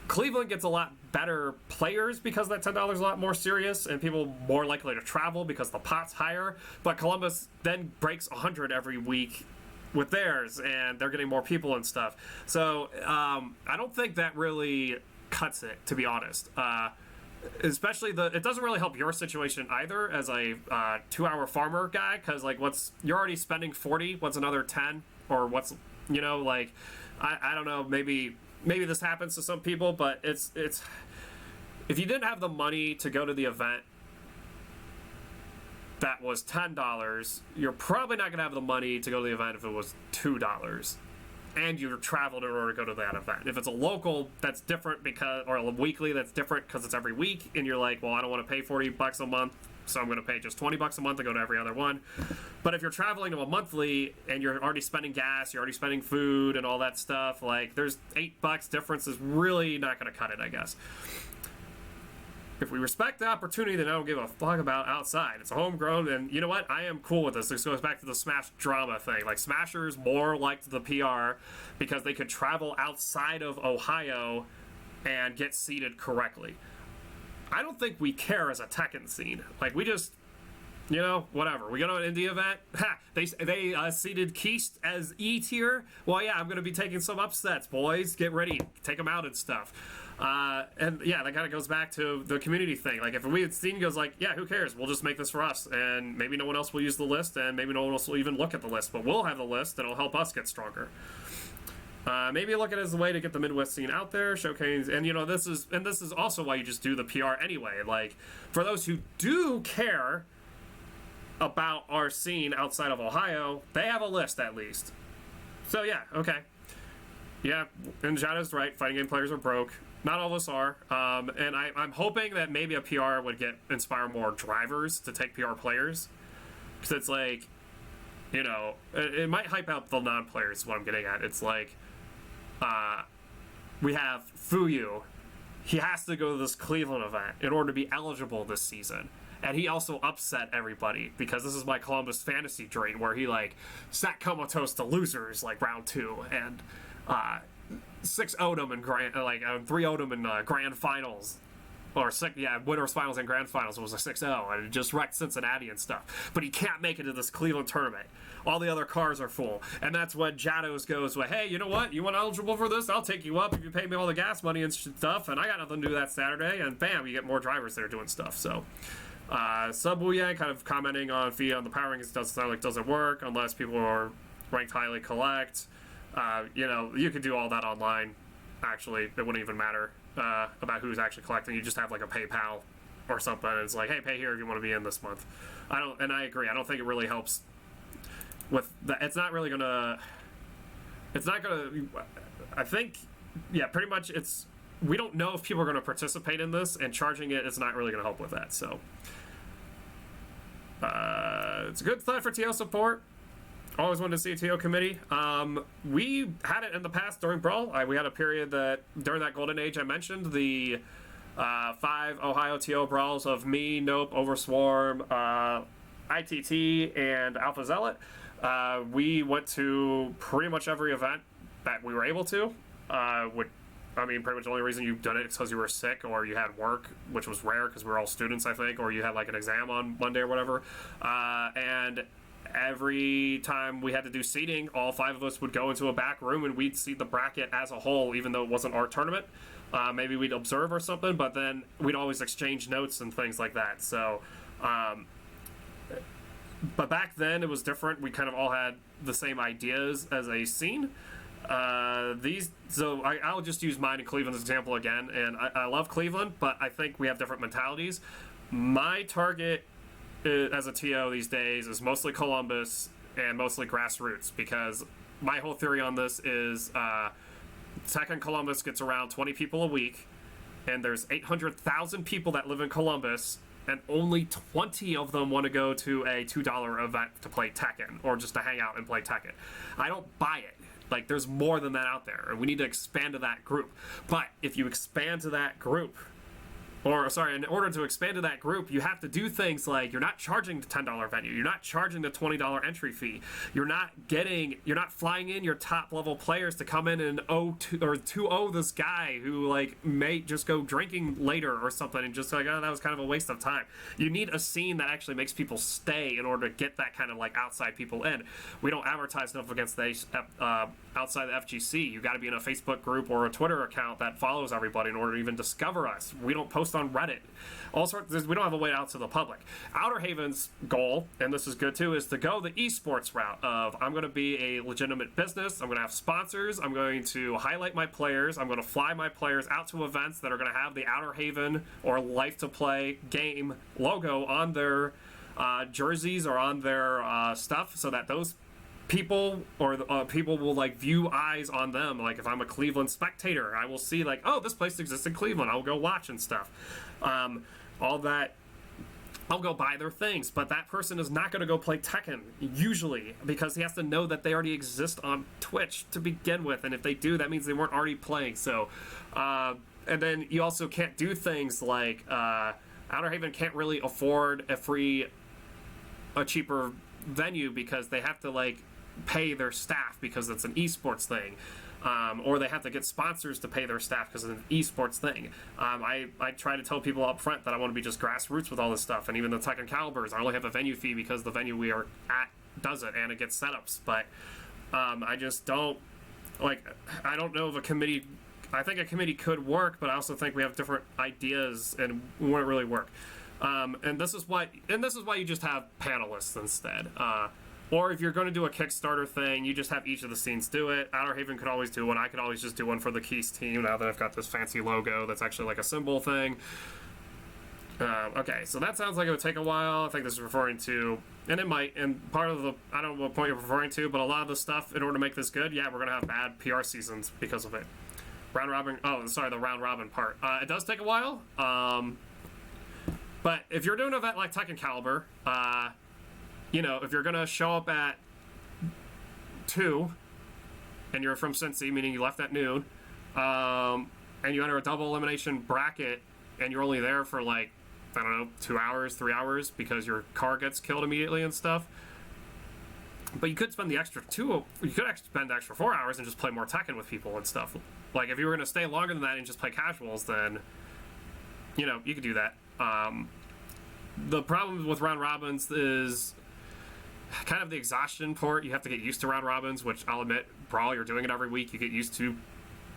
Cleveland gets a lot better players because that $10 is a lot more serious and people more likely to travel because the pot's higher. But Columbus then breaks 100 every week with theirs, and they're getting more people and stuff. So I don't think that really cuts it, to be honest. Especially it doesn't really help your situation either as a 2-hour farmer guy, because like you're already spending 40, what's another 10, or what's, you know, like I don't know, maybe this happens to some people, but it's if you didn't have the money to go to the event that was $10, you're probably not gonna have the money to go to the event if it was $2. And you're traveled in order to go to that event. If it's a local, that's different or a weekly, that's different because it's every week, and you're like, well, I don't want to pay $40 a month, so I'm going to pay just $20 a month to go to every other one. But if you're traveling to a monthly and you're already spending gas, you're already spending food and all that stuff, like there's $8 difference is really not going to cut it, I guess. If we respect the opportunity, then I don't give a fuck about outside. It's a homegrown, and you know what? I am cool with this. This goes back to the Smash drama thing. Like, Smashers more liked the PR because they could travel outside of Ohio and get seated correctly. I don't think we care as a Tekken scene. Like, we just, you know, whatever. We go to an indie event. Ha! They seated TheKiest as E tier. Well, yeah, I'm going to be taking some upsets, boys. Get ready. Take them out and stuff. And yeah, that kind of goes back to the community thing. Like, if we had seen goes like, yeah, who cares? We'll just make this for us, and maybe no one else will use the list, and maybe no one else will even look at the list, but we'll have the list, and it'll help us get stronger. Maybe look at it as a way to get the Midwest scene out there, showcase, and you know, this is also why you just do the PR anyway. Like, for those who do care about our scene outside of Ohio, they have a list at least. So yeah, okay. Yeah, and Jada's right, fighting game players are broke. Not all of us are, and I'm hoping that maybe a PR would inspire more drivers to take PR players, because it's like, you know, it might hype out the non-players, is what I'm getting at. It's like, we have Fuyu. He has to go to this Cleveland event in order to be eligible this season. And he also upset everybody, because this is my Columbus fantasy dream, where he, like, sat comatose to losers, like, round 2, and, 6-0'd him in 3-0'd him in grand finals, or winners finals and grand finals. It was a 6-0, and it just wrecked Cincinnati and stuff. But he can't make it to this Cleveland tournament. All the other cars are full, and that's when Jados goes, well, hey, you know what? You want eligible for this? I'll take you up if you pay me all the gas money and stuff. And I got nothing to do that Saturday, and bam, you get more drivers that are doing stuff. So. Subwooyang kind of commenting on Fee on the power rankings doesn't work unless people are ranked highly collect. You know, you could do all that online. Actually, it wouldn't even matter about who's actually collecting. You just have like a PayPal or something. And it's like, hey, pay here if you want to be in this month. I agree. I don't think it really helps with that. It's not gonna. I think, yeah, pretty much we don't know if people are going to participate in this, and charging it is not really going to help with that. So it's a good thought for TO support. Always wanted to see a TO committee. We had it in the past during Brawl. We had a period that during that golden age I mentioned, the 5 Ohio TO brawls of me, Nope, Overswarm, ITT, and Alpha Zealot. We went to pretty much every event that we were able to. Pretty much the only reason you've done it is because you were sick or you had work, which was rare because we were all students, I think, or you had like an exam on Monday or whatever. And every time we had to do seating, all 5 of us would go into a back room and we'd seat the bracket as a whole, even though it wasn't our tournament. Maybe we'd observe or something, but then we'd always exchange notes and things like that. So, but back then it was different. We kind of all had the same ideas as a scene. I'll just use mine and Cleveland's example again, and I love Cleveland, but I think we have different mentalities. My target as a TO these days is mostly Columbus and mostly grassroots, because my whole theory on this is Tekken Columbus gets around 20 people a week, and there's 800,000 people that live in Columbus, and only 20 of them want to go to a $2 event to play Tekken, or just to hang out and play Tekken. I don't buy it. Like, there's more than that out there, and we need to expand to that group. But if you expand to that group, or sorry, in order to expand to that group, you have to do things like you're not charging the $10 venue, you're not charging the $20 entry fee, you're not flying in your top level players to come in and 2-0 this guy who like may just go drinking later or something and just like, oh, that was kind of a waste of time. You need a scene that actually makes people stay in order to get that kind of like outside people in. We don't advertise enough against the outside the FGC. You got to be in a Facebook group or a Twitter account that follows everybody in order to even discover us. We don't post on Reddit. All sorts. We don't have a way out to the public. Outer Haven's goal, and this is good too, is to go the esports route of I'm going to be a legitimate business. I'm going to have sponsors. I'm going to highlight my players. I'm going to fly my players out to events that are going to have the Outer Haven or Life to Play game logo on their jerseys or on their stuff, so that those people or people will like view eyes on them. Like if I'm a Cleveland spectator, I will see like, oh, this place exists in Cleveland, I'll go watch and stuff. All that, I'll go buy their things, but that person is not going to go play Tekken usually, because he has to know that they already exist on Twitch to begin with, and if they do, that means they weren't already playing. So and then you also can't do things like Outer Haven can't really afford a cheaper venue because they have to like pay their staff because it's an esports thing, or they have to get sponsors to pay their staff because it's an esports thing. I try to tell people up front that I want to be just grassroots with all this stuff, and even the Tekken Calibers, I only have a venue fee because the venue we are at does it and it gets setups. But I just don't like. I don't know if a committee. I think a committee could work, but I also think we have different ideas and we wouldn't really work. And this is why you just have panelists instead. Or if you're going to do a Kickstarter thing, you just have each of the scenes do it. Outer Haven could always do one. I could always just do one for the TheKiest team now that I've got this fancy logo that's actually like a symbol thing. Okay, so that sounds like it would take a while. I think this is referring to, and it might, and part of the, I don't know what point you're referring to, but a lot of the stuff, in order to make this good, yeah, we're going to have bad PR seasons because of it. The round robin part. It does take a while. But if you're doing an event like Tekken Caliber, if you're going to show up at 2 and you're from Cincy, meaning you left at noon, and you enter a double elimination bracket and you're only there for like, I don't know, 2 hours, 3 hours because your car gets killed immediately and stuff. But you could spend the extra spend the extra 4 hours and just play more Tekken with people and stuff. Like if you were going to stay longer than that and just play casuals, then, you could do that. The problem with round robins is kind of the exhaustion part. You have to get used to round robins, which I'll admit, Brawl, you're doing it every week. You get used to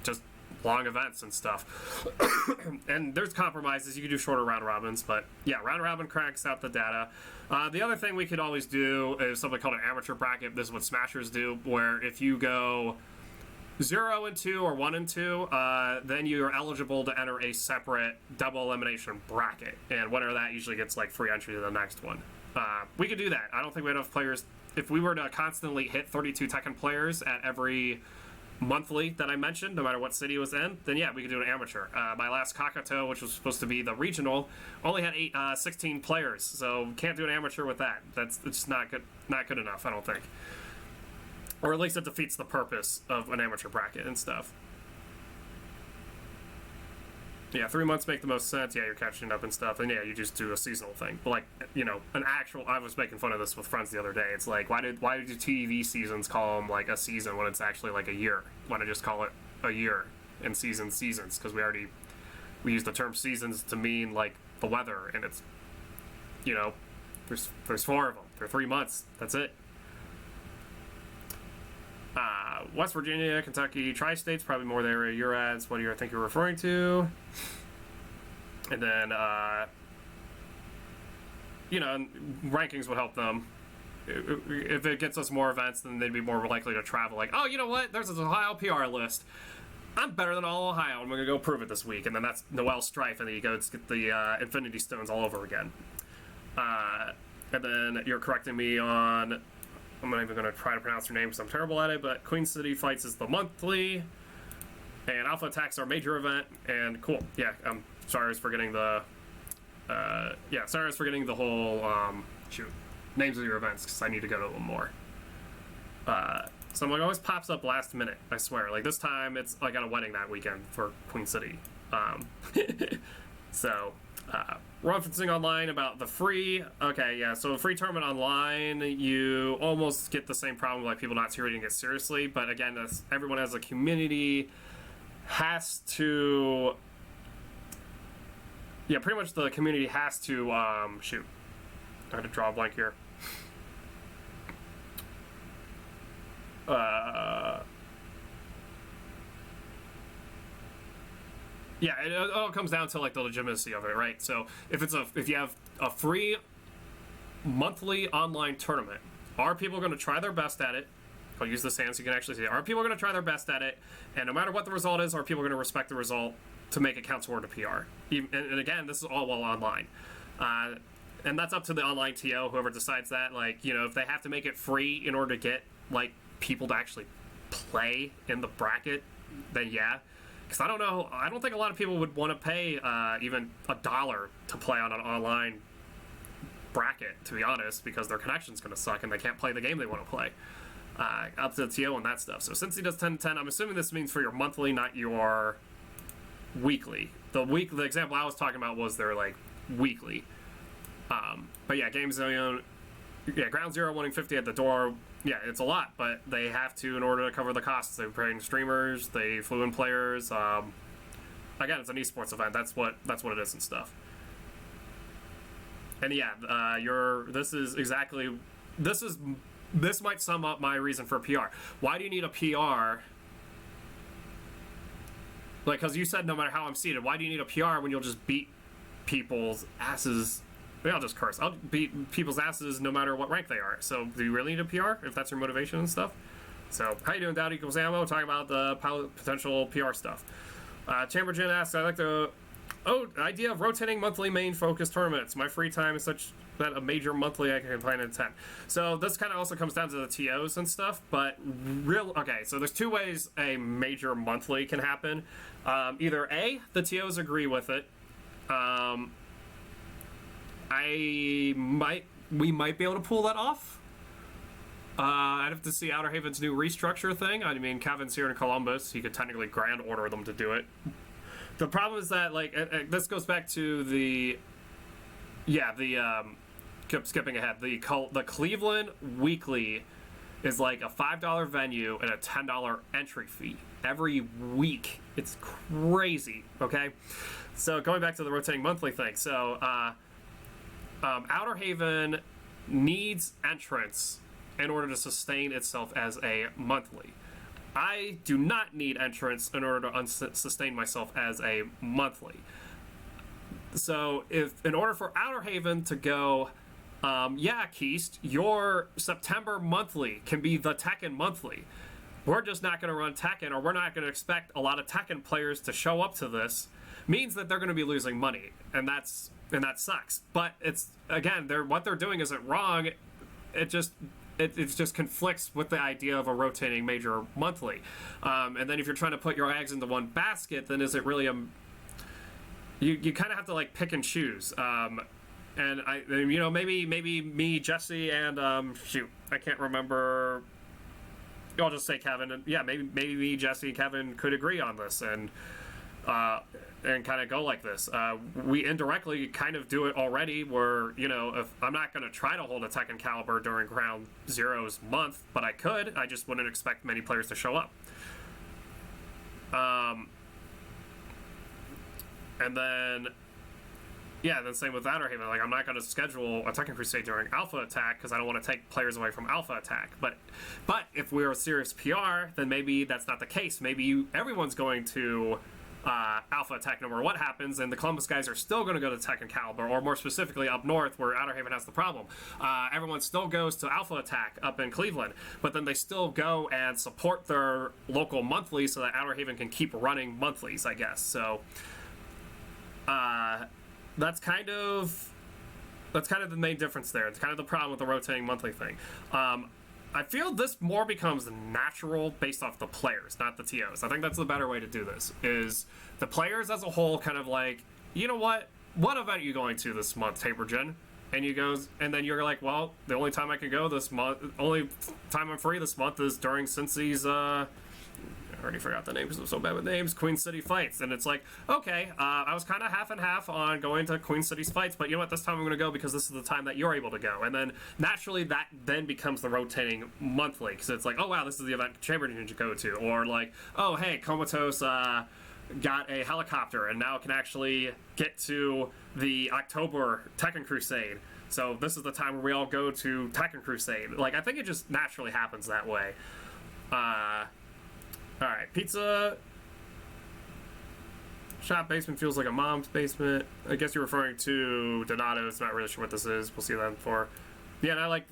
just long events and stuff. And there's compromises. You can do shorter round robins, but yeah, round robin cracks out the data. The other thing we could always do is something called an amateur bracket. This is what Smashers do, where if you go 0 and 2 or 1 and 2, then you're eligible to enter a separate double elimination bracket, and winner of that usually gets like free entry to the next one. We could do that. I don't think we have enough players. If we were to constantly hit 32 Tekken players at every monthly that I mentioned, no matter what city it was in, then yeah, we could do an amateur. My last Kakato, which was supposed to be the regional, only had 16 players, so can't do an amateur with that. It's not good enough, I don't think. Or at least it defeats the purpose of an amateur bracket and stuff. Yeah, 3 months make the most sense. Yeah, you're catching up and stuff. And yeah, you just do a seasonal thing. But like, an actual, I was making fun of this with friends the other day. It's like, why do TV seasons call them like a season when it's actually like a year? Why not just call it a year and seasons? Because we use the term seasons to mean like the weather, and it's, there's 4 of them. They're 3 months. That's it. West Virginia, Kentucky, Tri-States, probably more the area you're at. What do you think you're referring to? And then, rankings would help them. If it gets us more events, then they'd be more likely to travel. Like, oh, you know what? There's this Ohio PR list. I'm better than all Ohio. I'm going to go prove it this week. And then that's Noel Strife, and then you go get the Infinity Stones all over again. And then you're correcting me on I'm not even going to try to pronounce her name because I'm terrible at it, but Queen City Fights is the monthly, and Alpha Attack's our major event, and cool. Yeah, sorry I was forgetting the, sorry I was forgetting the whole, names of your events, because I need to go to them more. So it always pops up last minute, I swear. Like, this time, it's, I got a wedding that weekend for Queen City. So, referencing online about the free, okay, yeah, so a free tournament online, you almost get the same problem, like people not treating it seriously, but again, everyone as a community has to, yeah, pretty much the community has to, shoot, I had to draw a blank here. Yeah, it all comes down to like the legitimacy of it, right? So if you have a free monthly online tournament, are people going to try their best at it? I'll use this hand so you can actually see it. Are people going to try their best at it? And no matter what the result is, are people going to respect the result to make it count toward a PR? And again, this is all while online. And that's up to the online TO, whoever decides that. Like, you know, if they have to make it free in order to get like people to actually play in the bracket, then yeah. Because I don't know, I don't think a lot of people would want to pay even $1 to play on an online bracket, to be honest, because their connection's going to suck and they can't play the game they want to play. Up to the TO and that stuff. So since he does 10-10, I'm assuming this means for your monthly, not your weekly. The example I was talking about was their like weekly. But yeah, Game Zone, yeah, Ground Zero wanting 50 at the door. Yeah, it's a lot, but they have to in order to cover the costs. They're paying streamers, they flew in players. Again, it's an esports event. That's what it is and stuff. And yeah, this might sum up my reason for a PR. Why do you need a PR? Like, because you said no matter how I'm seated, why do you need a PR when you'll just beat people's asses? Maybe I'll just curse. I'll beat people's asses no matter what rank they are. So do you really need a PR if that's your motivation and stuff? So how you doing, Dowd equals ammo? Talking about the potential PR stuff. Chambergen asks, I like the idea of rotating monthly main focus tournaments. My free time is such that a major monthly I can plan in 10. So this kind of also comes down to the TOs and stuff, but okay, so there's two ways a major monthly can happen. Either A, the TOs agree with it. We might be able to pull that off. I'd have to see Outer Haven's new restructure thing. I mean, Kevin's here in Columbus. He could technically grand order them to do it. The problem is that, like, this goes back to skipping ahead. The Cleveland Weekly is like a $5 venue and a $10 entry fee every week. It's crazy, okay? So going back to the rotating monthly thing. So, Outer Haven needs entrance in order to sustain itself as a monthly. I do not need entrance in order to sustain myself as a monthly. So if in order for Outer Haven to go, yeah, Keist, your September monthly can be the Tekken monthly. We're just not going to run Tekken, or we're not going to expect a lot of Tekken players to show up to this, means that they're going to be losing money, and that sucks. But it's, again, what they're doing isn't wrong. It just conflicts with the idea of a rotating major monthly. And then if you're trying to put your eggs into one basket, then is it really you kind of have to like pick and choose. And maybe me, Jesse, and I can't remember. I'll just say Kevin, and yeah, maybe me, Jesse, Kevin could agree on this, and kind of go like this. We indirectly kind of do it already, where, if I'm not going to try to hold a Tekken caliber during Ground Zero's month, but I could. I just wouldn't expect many players to show up. And then same with Outer Haven. Like, I'm not going to schedule a Tekken Crusade during Alpha Attack because I don't want to take players away from Alpha Attack. But if we're a serious PR, then maybe that's not the case. Maybe everyone's going to Alpha Attack no matter what happens, and the Columbus guys are still going to go to Tekken Caliber, or more specifically up north where Outer Haven has the problem. Everyone still goes to Alpha Attack up in Cleveland, but then they still go and support their local monthlies so that Outer Haven can keep running monthlies, I guess. So that's kind of the main difference there. It's kind of the problem with the rotating monthly thing. I feel this more becomes natural based off the players, not the TOs. I think that's the better way to do this, is the players as a whole kind of like, you know what event are you going to this month, Tapergen? And you goes, and then you're like, well, the only time I can go this month, only time I'm free this month is during Cincy's, I already forgot the names because I'm so bad with names, Queen City Fights. And it's like, okay, I was kind of half and half on going to Queen City's Fights, but you know what, this time I'm going to go because this is the time that you're able to go. And then naturally that then becomes the rotating monthly, because it's like, oh wow, this is the event Chamberlain can go to. Or like, oh hey, Comatose got a helicopter and now can actually get to the October Tekken Crusade. So this is the time where we all go to Tekken Crusade. Like, I think it just naturally happens that way. Alright, pizza shop basement feels like a mom's basement. I guess you're referring to Donato's. Not really sure what this is. We'll see that for. Yeah, and I like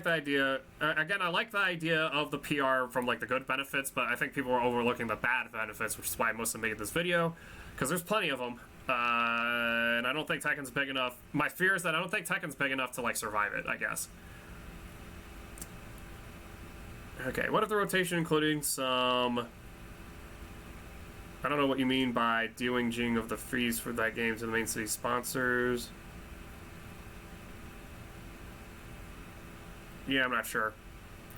the idea. Again, I like the idea of the PR from like the good benefits, but I think people are overlooking the bad benefits, which is why I mostly made this video, because there's plenty of them. And I don't think Tekken's big enough. My fear is that I don't think Tekken's big enough to like survive it, I guess. Okay, what if the rotation including some... I don't know what you mean by de-winging of the fees for that game to the main city sponsors. Yeah, I'm not sure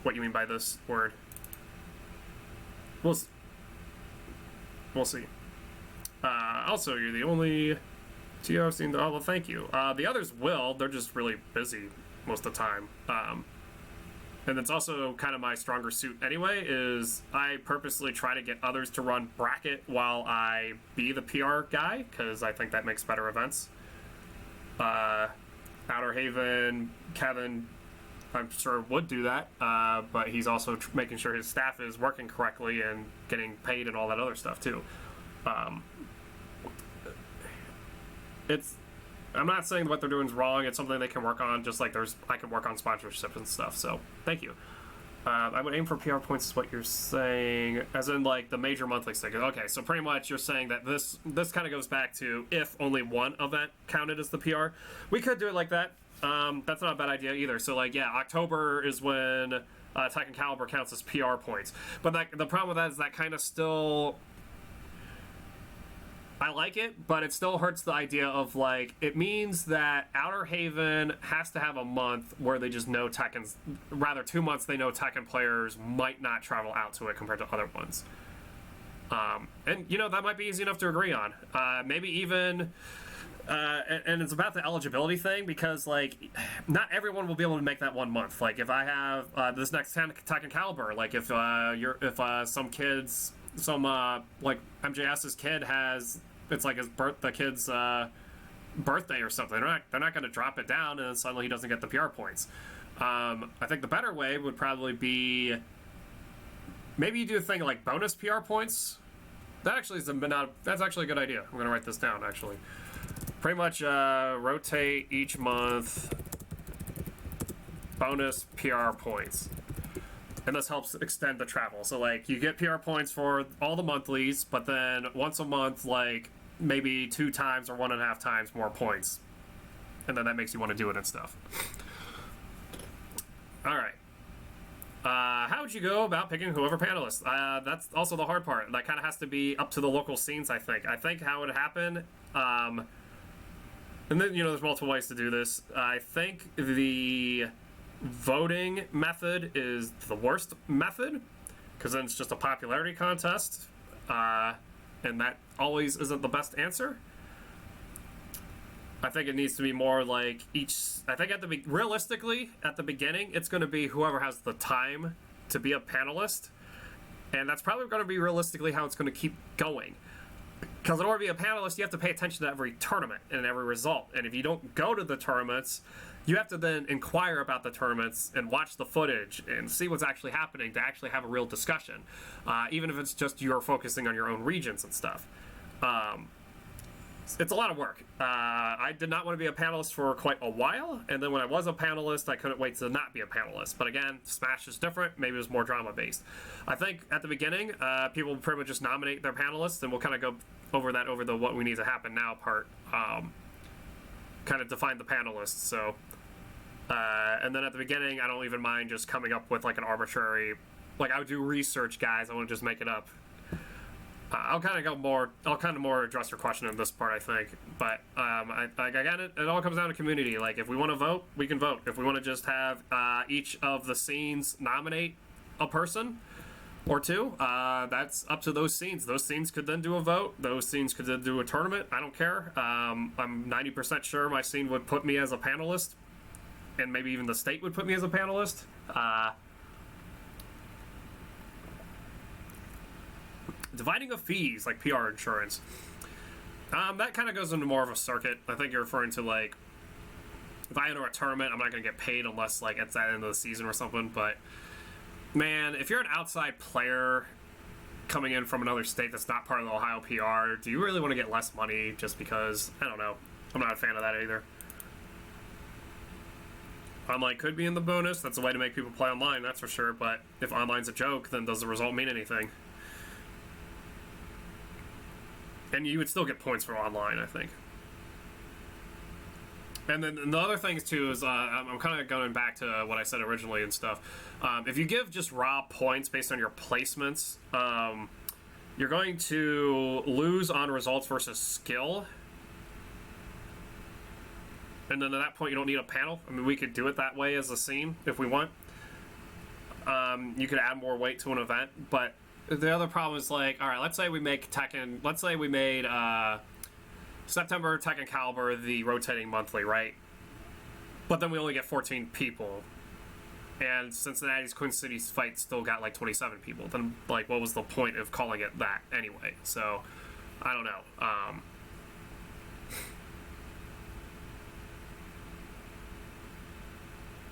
what you mean by this word. We'll see. Also, you're the only TO I've seen. Oh, well, thank you. The others will. They're just really busy most of the time. And it's also kind of my stronger suit anyway, is I purposely try to get others to run bracket while I be the PR guy, because I think that makes better events. Outer Haven, Kevin, I'm sure would do that, but he's also making sure his staff is working correctly and getting paid and all that other stuff too. I'm not saying what they're doing is wrong. It's something they can work on, just like I can work on sponsorship and stuff. So thank you. I would aim for PR points is what you're saying, as in like the major monthly stickers. Okay, so pretty much you're saying that this kind of goes back to if only one event counted as the PR. We could do it like that. That's not a bad idea either. So like, yeah, October is when Tekken Caliber counts as PR points. But the problem with that is that kind of still... I like it, but it still hurts the idea of, like, it means that Outer Haven has to have a month where they just know Tekken's... Rather, 2 months they know Tekken players might not travel out to it compared to other ones. And, you know, that might be easy enough to agree on. Maybe even... and it's about the eligibility thing, because, like, not everyone will be able to make that 1 month. Like, if I have this next Tekken Caliber, like, if some kids... like, MJS's kid has... It's like the kid's birthday or something. They're not going to drop it down and then suddenly he doesn't get the PR points. I think the better way would probably be maybe you do a thing like bonus PR points. That actually is that's actually a good idea. I'm going to write this down actually. Pretty much rotate each month bonus PR points. And this helps extend the travel. So, like, you get PR points for all the monthlies, but then once a month, like, maybe 2 times or 1.5 times more points. And then that makes you want to do it and stuff. Alright. How would you go about picking whoever panelists? That's also the hard part. That kind of has to be up to the local scenes, I think. I think how it would happen... and then, you know, there's multiple ways to do this. I think the... voting method is the worst method, because then it's just a popularity contest, and that always isn't the best answer. I think it needs to be more like I think realistically, at the beginning, it's going to be whoever has the time to be a panelist, and that's probably going to be realistically how it's going to keep going. Because in order to be a panelist, you have to pay attention to every tournament and every result, and if you don't go to the tournaments, you have to then inquire about the tournaments and watch the footage and see what's actually happening to actually have a real discussion, even if it's just you're focusing on your own regions and stuff. It's a lot of work. I did not want to be a panelist for quite a while, and then when I was a panelist, I couldn't wait to not be a panelist. But again, Smash is different. Maybe it was more drama-based. I think at the beginning, people pretty much just nominate their panelists, and we'll kind of go over that over the what we need to happen now part. Kind of define the panelists. So And then at the beginning, I don't even mind just coming up with like an arbitrary, like I would do research, guys. I wouldn't just make it up. I'll kind of more address your question in this part, I think. But again, it all comes down to community. Like if we want to vote, we can vote. If we want to just have each of the scenes nominate a person or two, that's up to those scenes. Those scenes could then do a vote. Those scenes could then do a tournament. I don't care. I'm 90% sure my scene would put me as a panelist, and maybe even the state would put me as a panelist. Dividing of fees, like PR insurance. That kind of goes into more of a circuit. I think you're referring to, like, if I enter a tournament, I'm not going to get paid unless, like, it's at the end of the season or something. But, man, if you're an outside player coming in from another state that's not part of the Ohio PR, do you really want to get less money just because? I don't know. I'm not a fan of that either. Online could be in the bonus. That's a way to make people play online, that's for sure. But if online's a joke, then does the result mean anything? And you would still get points for online, I think. And then the other things, too, is I'm kind of going back to what I said originally and stuff. If you give just raw points based on your placements, you're going to lose on results versus skill. And then at that point, you don't need a panel. I mean, we could do it that way as a scene if we want. You could add more weight to an event, but the other problem is, like, all right, let's say we make Tekken, let's say we made September Tekken Caliber the rotating monthly, right? But then we only get 14 people. And Cincinnati's Queen City's fight still got like 27 people. Then, like, what was the point of calling it that anyway? So, I don't know.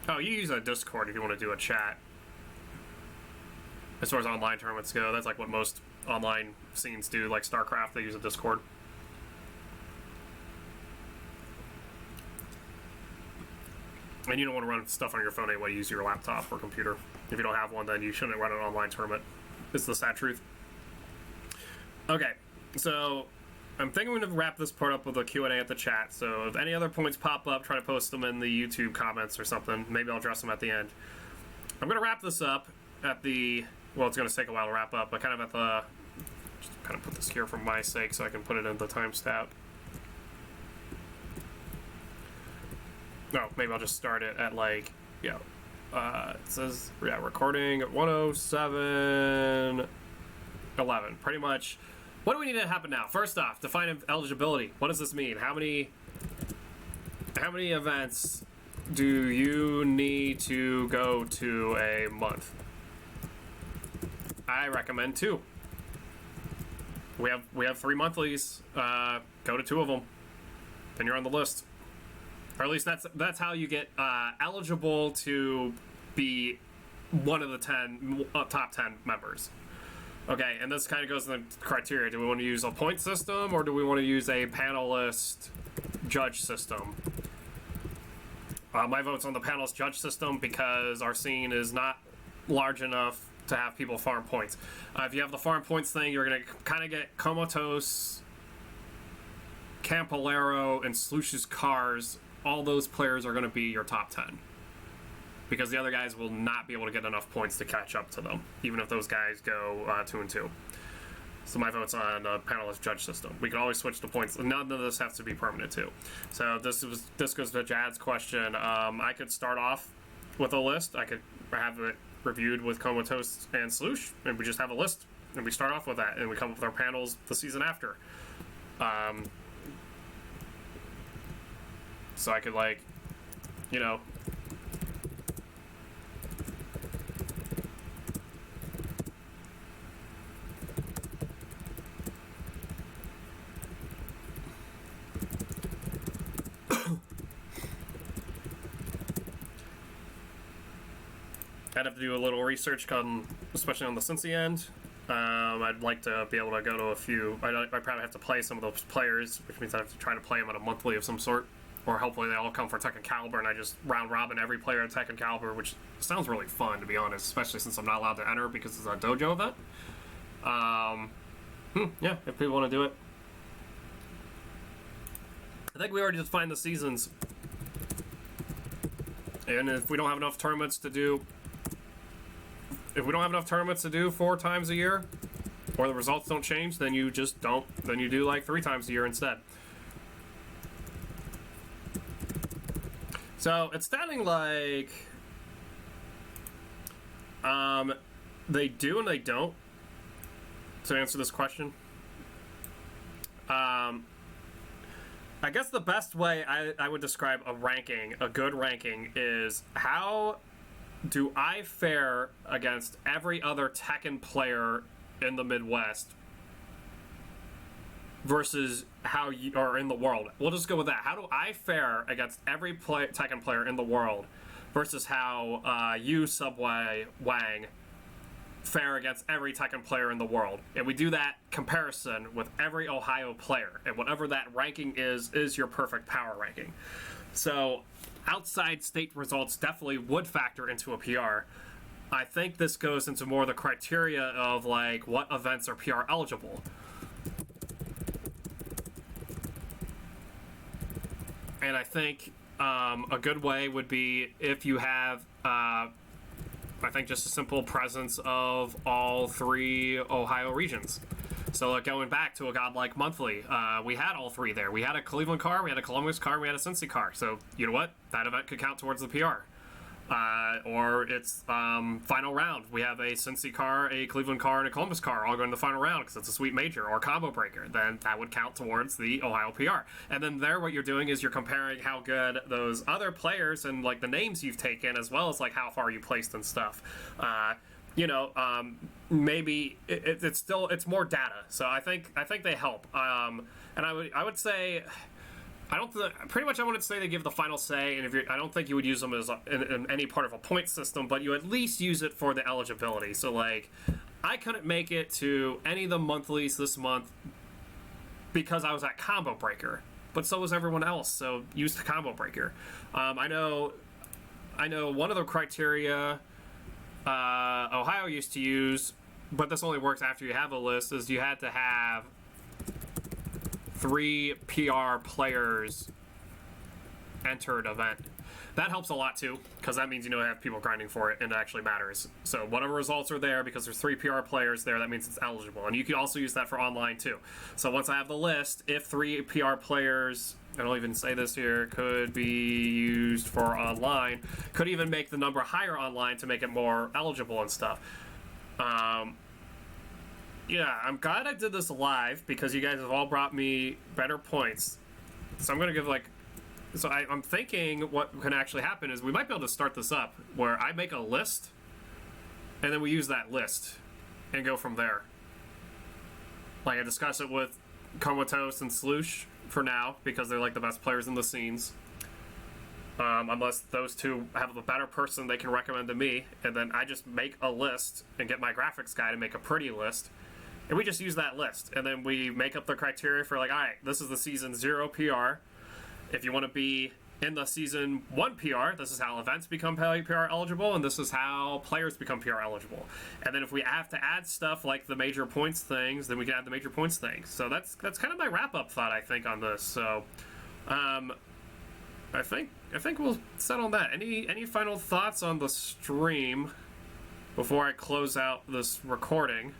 Oh, you use a Discord if you want to do a chat. As far as online tournaments go, that's like what most online scenes do, like StarCraft, they use a Discord. And you don't want to run stuff on your phone anyway, use your laptop or computer. If you don't have one, then you shouldn't run an online tournament. It's the sad truth. Okay, so I'm thinking we're going to wrap this part up with a Q&A at the chat, so if any other points pop up, try to post them in the YouTube comments or something. Maybe I'll address them at the end. I'm going to wrap this up at the... Well, it's going to take a while to wrap up, but kind of at the... Just kind of put this here for my sake so I can put it in the timestamp. No, maybe I'll just start it at, like, yeah. It says, yeah, recording at 107:11. Pretty much. What do we need to happen now? First off, define eligibility. What does this mean? How many events do you need to go to a month? I recommend 2. We have 3 monthlies. Go to 2 of them. Then you're on the list. Or at least that's how you get eligible to be one of the top 10 members. Okay, and this kind of goes in the criteria. Do we want to use a point system or do we want to use a panelist judge system? My vote's on the panelist judge system because our scene is not large enough to have people farm points. If you have the farm points thing, you're going to kind of get Comatose, Campolero, and Slush's Cars. All those players are going to be your top 10. Because the other guys will not be able to get enough points to catch up to them, even if those guys go 2-2. So my vote's on a panelist judge system. We can always switch the points. None of this has to be permanent, too. So this goes to Jad's question. I could start off with a list. I could have it reviewed with Comatose and Slush, and we just have a list, and we start off with that, and we come up with our panels the season after. So I could, like, you know, I'd have to do a little research, especially on the Cincy end. I'd like to be able to go to a few. I'd probably have to play some of those players, which means I have to try to play them at a monthly of some sort. Or hopefully they all come for Tekken Caliber and I just round robin every player at Tekken Caliber, which sounds really fun, to be honest, especially since I'm not allowed to enter because it's a dojo event. Yeah, if people want to do it. I think we already defined the seasons And if we don't have enough tournaments to do, 4 times a year, or the results don't change, then you just don't. Then you do like 3 times a year instead. So it's sounding like they do and they don't. To answer this question, I guess the best way I would describe a good ranking, is how do I fare against every other Tekken player in the Midwest versus how you, or in the world. We'll just go with that. How do I fare against every Tekken player in the world versus how you, Subway Wang, fare against every Tekken player in the world? And we do that comparison with every Ohio player, and whatever that ranking is your perfect power ranking. So outside state results definitely would factor into a PR. I think this goes into more the criteria of like what events are PR eligible. And I think a good way would be if you have I think just a simple presence of all 3 Ohio regions. So going back to a Godlike Monthly, we had all 3 there. We had a Cleveland car, we had a Columbus car, we had a Cincy car. So you know what? That event could count towards the PR. Or it's final round. We have a Cincy car, a Cleveland car, and a Columbus car all going to the final round because it's a sweep major or combo breaker. Then that would count towards the Ohio PR. And then there, what you're doing is you're comparing how good those other players and like the names you've taken, as well as like how far you placed and stuff. Maybe it's more data. So I think they help. And I would say, pretty much I wouldn't say they give the final say, and I don't think you would use them as in any part of a point system, but you at least use it for the eligibility. So like, I couldn't make it to any of the monthlies this month because I was at Combo Breaker, but so was everyone else. So use the Combo Breaker. I know one of the criteria Ohio used to use, but this only works after you have a list, is you had to have 3 PR players entered event. That helps a lot too, because that means you have people grinding for it and it actually matters. So whatever results are there, because there's 3 PR players there, that means it's eligible. And you can also use that for online too. So once I have the list, if 3 PR players, I don't even say this here, could be used for online, could even make the number higher online to make it more eligible and stuff. Yeah, I'm glad I did this live because you guys have all brought me better points. So I'm going to give I'm thinking what can actually happen is we might be able to start this up where I make a list and then we use that list and go from there. Like I discuss it with Comatose and Sloosh for now because they're like the best players in the scenes. Unless those 2 have a better person they can recommend to me, and then I just make a list and get my graphics guy to make a pretty list. And we just use that list, and then we make up the criteria for like, all right, this is the season 0 PR. If you want to be in the season 1 PR, this is how events become PR eligible, and this is how players become PR eligible. And then if we have to add stuff like the major points things, then we can add the major points things. So that's kind of my wrap-up thought, I think, on this. So, I think we'll settle on that. Any final thoughts on the stream before I close out this recording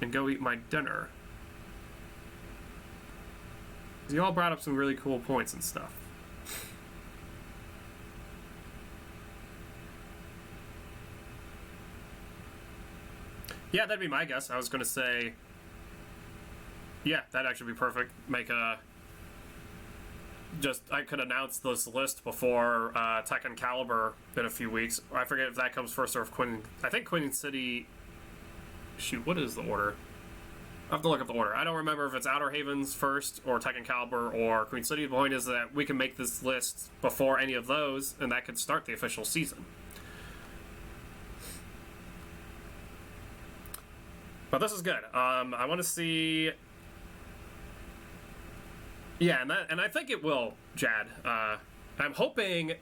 and go eat my dinner? You all brought up some really cool points and stuff. Yeah, that'd be my guess. I was going to say, yeah, that'd actually be perfect. I could announce this list before Tekken Caliber in a few weeks. I forget if that comes first or if I think Queen City. Shoot, what is the order? I have to look up the order. I don't remember if it's Outer Havens first or Tekken Caliber or Queen City. The point is that we can make this list before any of those, and that could start the official season. But this is good. I want to see. Yeah, and I think it will, Jad. I'm hoping.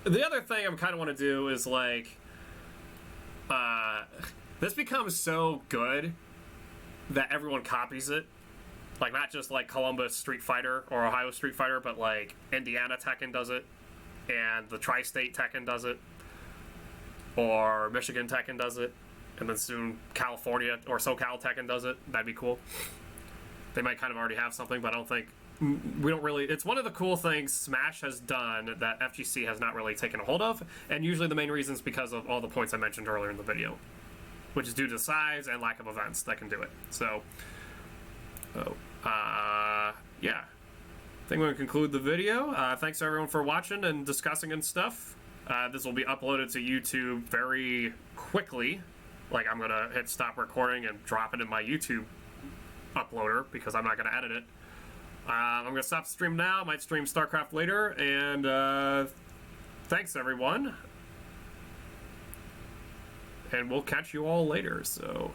The other thing I kind of want to do is like. This becomes so good that everyone copies it. Like, not just like Columbus Street Fighter or Ohio Street Fighter, but like Indiana Tekken does it. and the Tri-State Tekken does it, or Michigan Tekken does it, and then soon California or SoCal Tekken does it. That'd be cool. They might kind of already have something, but I don't think we don't really. It's one of the cool things Smash has done that FGC has not really taken a hold of, and usually the main reason is because of all the points I mentioned earlier in the video, which is due to size and lack of events that can do it. So, yeah. I think we're going to conclude the video. Thanks everyone for watching and discussing and stuff. This will be uploaded to YouTube very quickly. Like, I'm going to hit stop recording and drop it in my YouTube uploader because I'm not going to edit it. I'm going to stop the stream now. I might stream StarCraft later. And thanks everyone. And we'll catch you all later. So